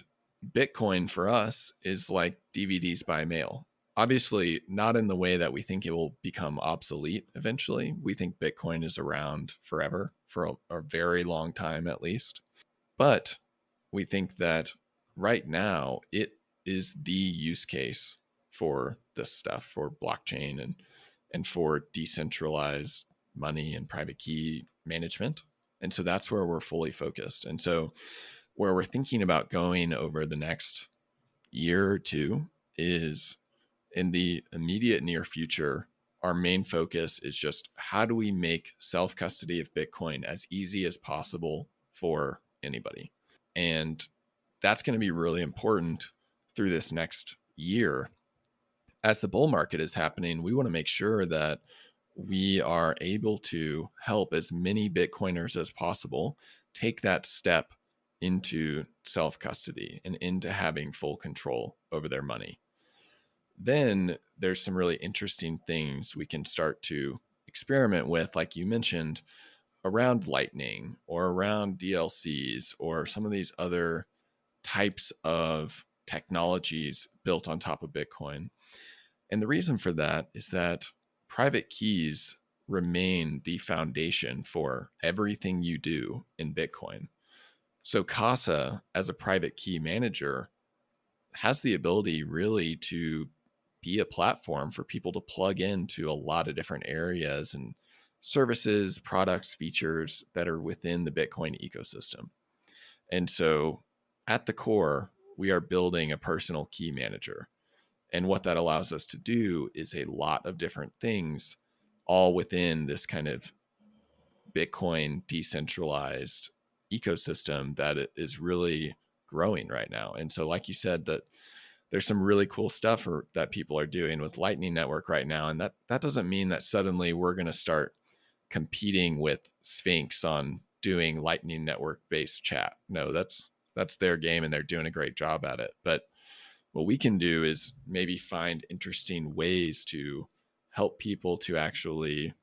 Bitcoin for us is like DVDs by mail. Obviously, not in the way that we think it will become obsolete eventually. We think Bitcoin is around forever, for a very long time at least. But we think that right now it is the use case for this stuff, for blockchain and for decentralized money and private key management. And so that's where we're fully focused. And so where we're thinking about going over the next year or two is, in the immediate near future, our main focus is just how do we make self-custody of Bitcoin as easy as possible for anybody. And that's going to be really important through this next year. As the bull market is happening, we want to make sure that we are able to help as many Bitcoiners as possible take that step into self-custody and into having full control over their money. Then there's some really interesting things we can start to experiment with, like you mentioned, around Lightning or around DLCs or some of these other types of technologies built on top of Bitcoin. And the reason for that is that private keys remain the foundation for everything you do in Bitcoin. So Casa, as a private key manager, has the ability really to be a platform for people to plug into a lot of different areas and services, products, features that are within the Bitcoin ecosystem. And so at the core, we are building a personal key manager. And what that allows us to do is a lot of different things, all within this kind of Bitcoin decentralized ecosystem that is really growing right now. And so, like you said, that there's some really cool stuff that people are doing with Lightning Network right now. And that doesn't mean that suddenly we're going to start competing with Sphinx on doing Lightning Network based chat. No, that's their game and they're doing a great job at it. But what we can do is maybe find interesting ways to help people to actually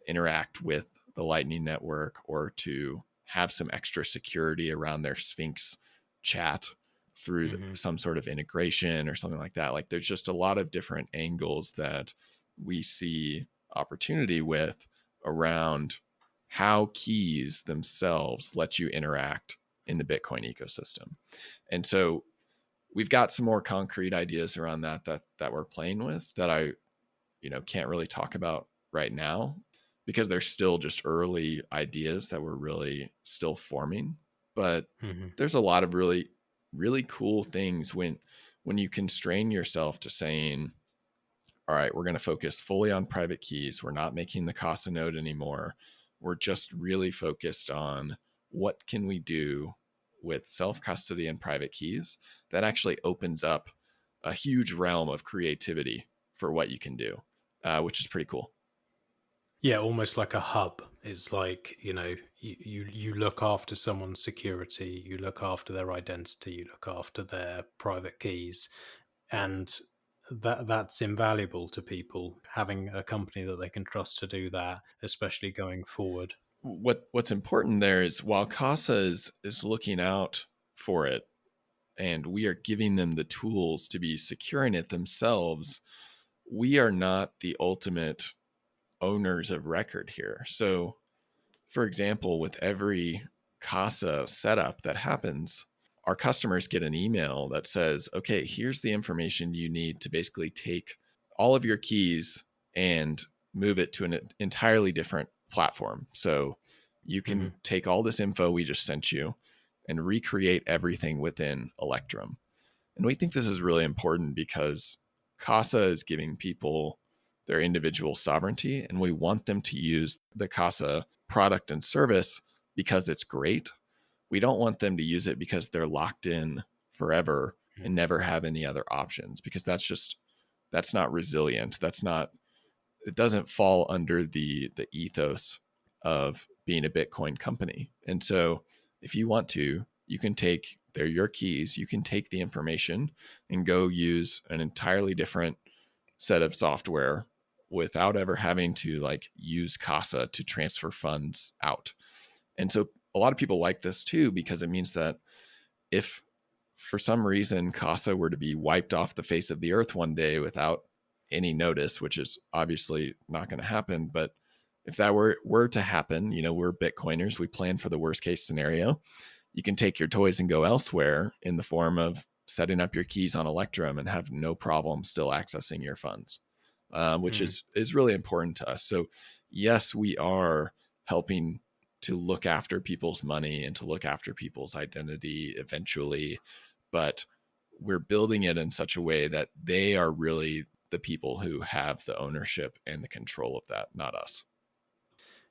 interact with the Lightning Network, or to have some extra security around their Sphinx chat through some sort of integration or something like that. Like, there's just a lot of different angles that we see opportunity with around how keys themselves let you interact in the Bitcoin ecosystem. And so we've got some more concrete ideas around that we're playing with that I, can't really talk about right now, because they're still just early ideas that we're really still forming. But there's a lot of really, really cool things when you constrain yourself to saying, all right, we're going to focus fully on private keys. We're not making the Casa node anymore. We're just really focused on what can we do with self-custody and private keys. That actually opens up a huge realm of creativity for what you can do, which is pretty cool. Yeah, almost like a hub. It's like, you look after someone's security, you look after their identity, you look after their private keys, and that's invaluable to people, having a company that they can trust to do that, especially going forward. What's important there is, while Casa is looking out for it, and we are giving them the tools to be securing it themselves, we are not the ultimate owners of record here. So, for example, with every Casa setup that happens, our customers get an email that says, okay, here's the information you need to basically take all of your keys and move it to an entirely different platform. So you can take all this info we just sent you and recreate everything within Electrum. And we think this is really important because Casa is giving people their individual sovereignty, and we want them to use the Casa product and service because it's great. We don't want them to use it because they're locked in forever and never have any other options, because that's not resilient. It doesn't fall under the ethos of being a Bitcoin company. And so if you want to, you can take, they're your keys, you can take the information and go use an entirely different set of software without ever having to use Casa to transfer funds out. And so a lot of people like this too, because it means that if for some reason Casa were to be wiped off the face of the earth one day without any notice, which is obviously not going to happen, but if that were to happen, we're Bitcoiners, we plan for the worst case scenario. You can take your toys and go elsewhere in the form of setting up your keys on Electrum and have no problem still accessing your funds, which is really important to us. So yes, we are helping to look after people's money and to look after people's identity eventually, but we're building it in such a way that they are really the people who have the ownership and the control of that, not us.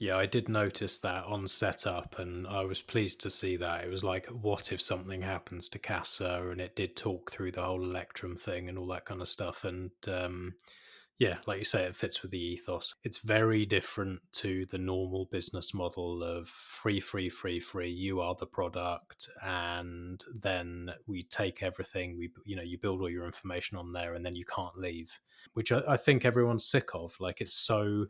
Yeah, I did notice that on setup, and I was pleased to see that. It was like, what if something happens to Casa? And it did talk through the whole Electrum thing and all that kind of stuff. And yeah, like you say, it fits with the ethos. It's very different to the normal business model of free. You are the product, and then we take everything. You build all your information on there, and then you can't leave, which I think everyone's sick of. Like, it's so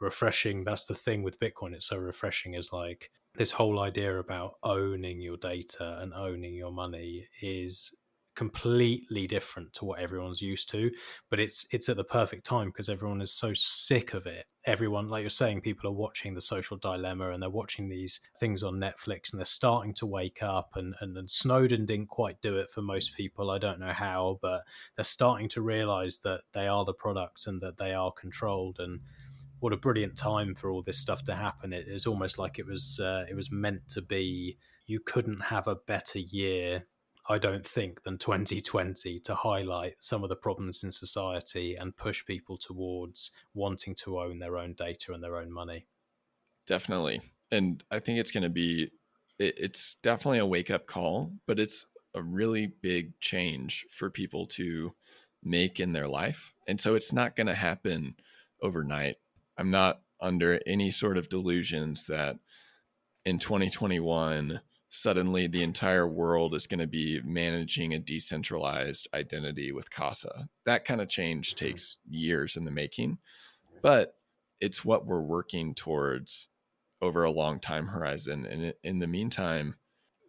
refreshing. That's the thing with Bitcoin. It's so refreshing, is like this whole idea about owning your data and owning your money is completely different to what everyone's used to, but it's at the perfect time because everyone is so sick of it. Everyone, like you're saying, people are watching The Social Dilemma and they're watching these things on Netflix and they're starting to wake up, and Snowden didn't quite do it for most people. I don't know how, but they're starting to realize that they are the product and that they are controlled. And what a brilliant time for all this stuff to happen. It is almost like it was meant to be. You couldn't have a better year, I don't think, than 2020 to highlight some of the problems in society and push people towards wanting to own their own data and their own money. Definitely. And I think it's going to be it's definitely a wake up call, but it's a really big change for people to make in their life. And so it's not going to happen overnight. I'm not under any sort of delusions that in 2021, suddenly the entire world is going to be managing a decentralized identity with Casa. That kind of change takes years in the making, but it's what we're working towards over a long time horizon. And in the meantime,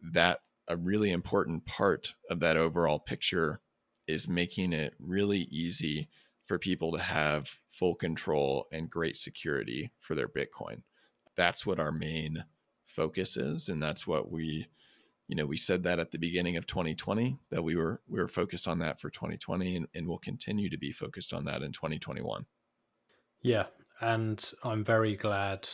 that a really important part of that overall picture is making it really easy for people to have full control and great security for their Bitcoin. That's what our main focus is. And that's what we said that at the beginning of 2020, that we were focused on that for 2020, and we'll continue to be focused on that in 2021. Yeah, and I'm very glad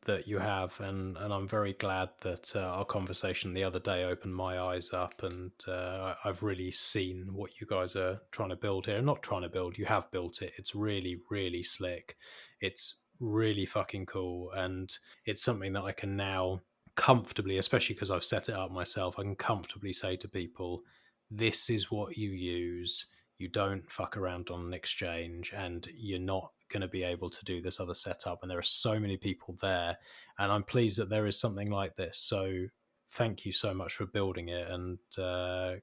that you have, and I'm very glad that our conversation the other day opened my eyes up, and I've really seen what you guys are trying to build here. Not trying to build, you have built it. It's really, really slick. It's really fucking cool, and it's something that I can now comfortably, especially because I've set it up myself, I can comfortably say to people, this is what you use. You don't fuck around on an exchange, and you're not going to be able to do this other setup. And there are so many people there, and I'm pleased that there is something like this. So thank you so much for building it and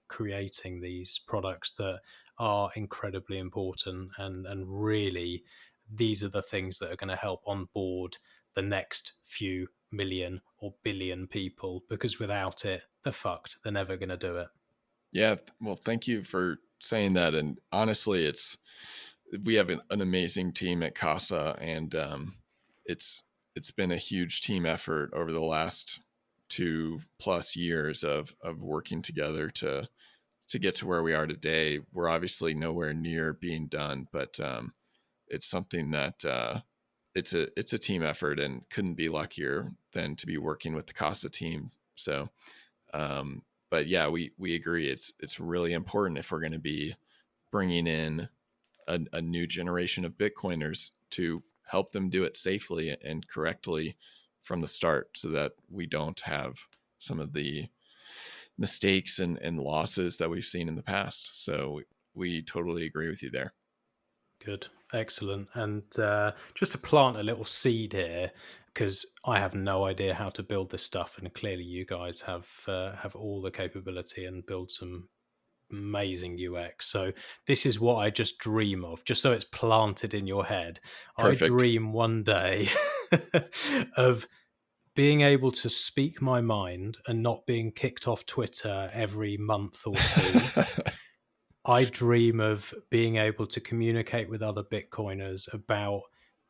creating these products that are incredibly important, and really these are the things that are going to help onboard the next few million or billion people, because without it, they're fucked. They're never going to do it. Yeah. Well, thank you for saying that. And honestly, we have an amazing team at Casa, and it's been a huge team effort over the last 2+ years of working together to get to where we are today. We're obviously nowhere near being done, but it's something that it's a team effort, and couldn't be luckier than to be working with the Casa team. So, but yeah, we agree. It's really important if we're going to be bringing in a new generation of Bitcoiners to help them do it safely and correctly from the start, so that we don't have some of the mistakes and losses that we've seen in the past. So we totally agree with you there. Good. Excellent. And just to plant a little seed here, because I have no idea how to build this stuff, and clearly you guys have all the capability and build some amazing UX. So this is what I just dream of, just so it's planted in your head. Perfect. I dream one day of being able to speak my mind and not being kicked off Twitter every month or two. I dream of being able to communicate with other Bitcoiners about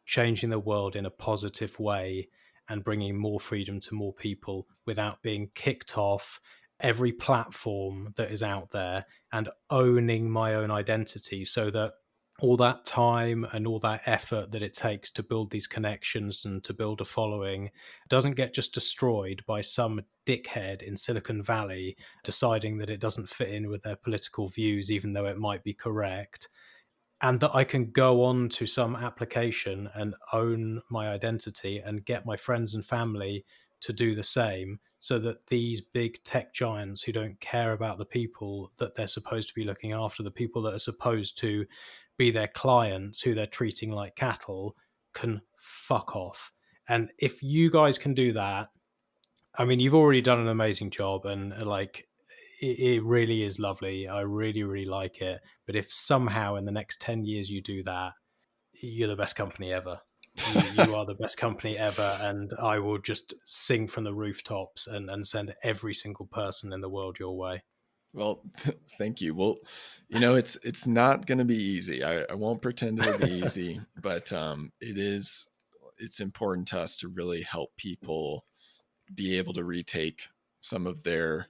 changing the world in a positive way and bringing more freedom to more people without being kicked off every platform that is out there, and owning my own identity, so that all that time and all that effort that it takes to build these connections and to build a following doesn't get just destroyed by some dickhead in Silicon Valley deciding that it doesn't fit in with their political views, even though it might be correct. And that I can go on to some application and own my identity and get my friends and family to do the same, so that these big tech giants who don't care about the people that they're supposed to be looking after, the people that are supposed to be their clients, who they're treating like cattle, can fuck off. And if you guys can do that, I mean, you've already done an amazing job, and like it really is lovely. I really, really like it. But if somehow in the next 10 years you do that, you're the best company ever. You are the best company ever, and I will just sing from the rooftops and send every single person in the world your way. Well, thank you. Well, it's not going to be easy. I won't pretend it'll be easy, but it's important to us to really help people be able to retake some of their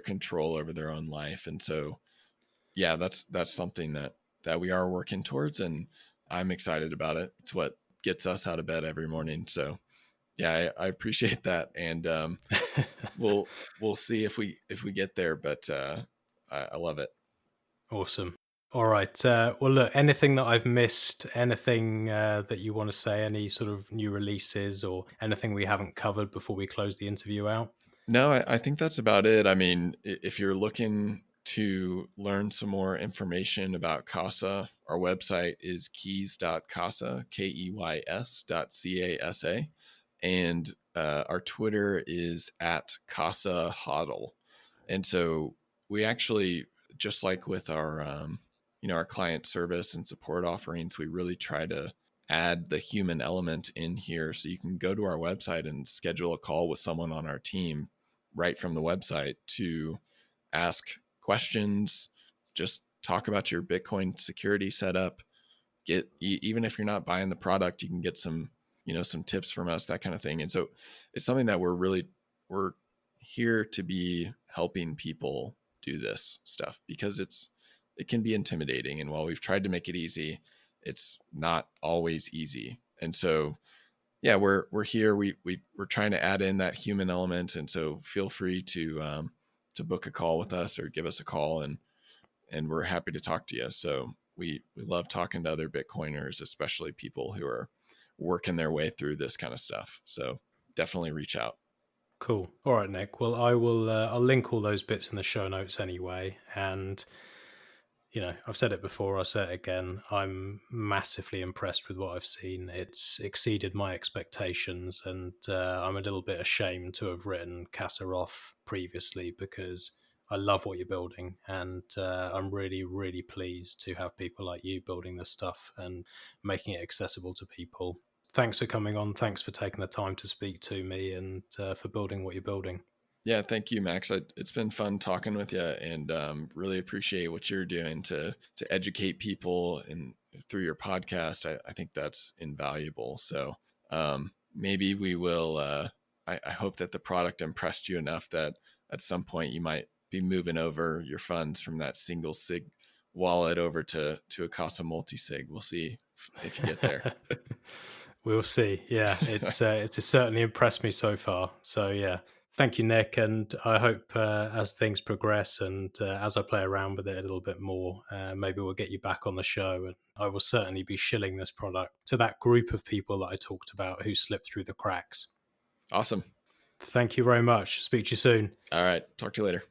control over their own life. And so, yeah, that's something that we are working towards, and I'm excited about it. It's what gets us out of bed every morning. So yeah, I appreciate that. And we'll see if we get there, but I love it. Awesome. All right. Well, look, anything that I've missed, anything that you want to say, any sort of new releases or anything we haven't covered before we close the interview out? No, I think that's about it. I mean, if you're looking to learn some more information about Casa, our website is keys.casa, keys.casa. And our Twitter is at Casa Hodl. And so we actually, just like with our, our client service and support offerings, we really try to add the human element in here. So you can go to our website and schedule a call with someone on our team right from the website to ask questions, just talk about your Bitcoin security setup, get, even if you're not buying the product, you can get some, some tips from us, that kind of thing. And so it's something that we're here to be helping people do this stuff, because it can be intimidating. And while we've tried to make it easy, it's not always easy. And so, yeah, we're here. We're trying to add in that human element. And so feel free to book a call with us or give us a call, and we're happy to talk to you. So we love talking to other Bitcoiners, especially people who are working their way through this kind of stuff. So definitely reach out. Cool. All right, Nick. Well, I will. I'll link all those bits in the show notes anyway. And I've said it before. I'll say it again. I'm massively impressed with what I've seen. It's exceeded my expectations, and I'm a little bit ashamed to have written Casa off previously, because I love what you're building, and I'm really, really pleased to have people like you building this stuff and making it accessible to people. Thanks for coming on. Thanks for taking the time to speak to me, and for building what you're building. Yeah, thank you, Max. It's been fun talking with you, and really appreciate what you're doing to educate people and through your podcast. I think that's invaluable. So maybe we will. I hope that the product impressed you enough that at some point you might be moving over your funds from that single sig wallet over to a Casa multisig. We'll see if you get there. We'll see. Yeah, it's certainly impressed me so far. So yeah, thank you, Nick, and I hope as things progress and as I play around with it a little bit more, maybe we'll get you back on the show, and I will certainly be shilling this product to that group of people that I talked about who slipped through the cracks. Awesome. Thank you very much. Speak to you soon. All right. Talk to you later.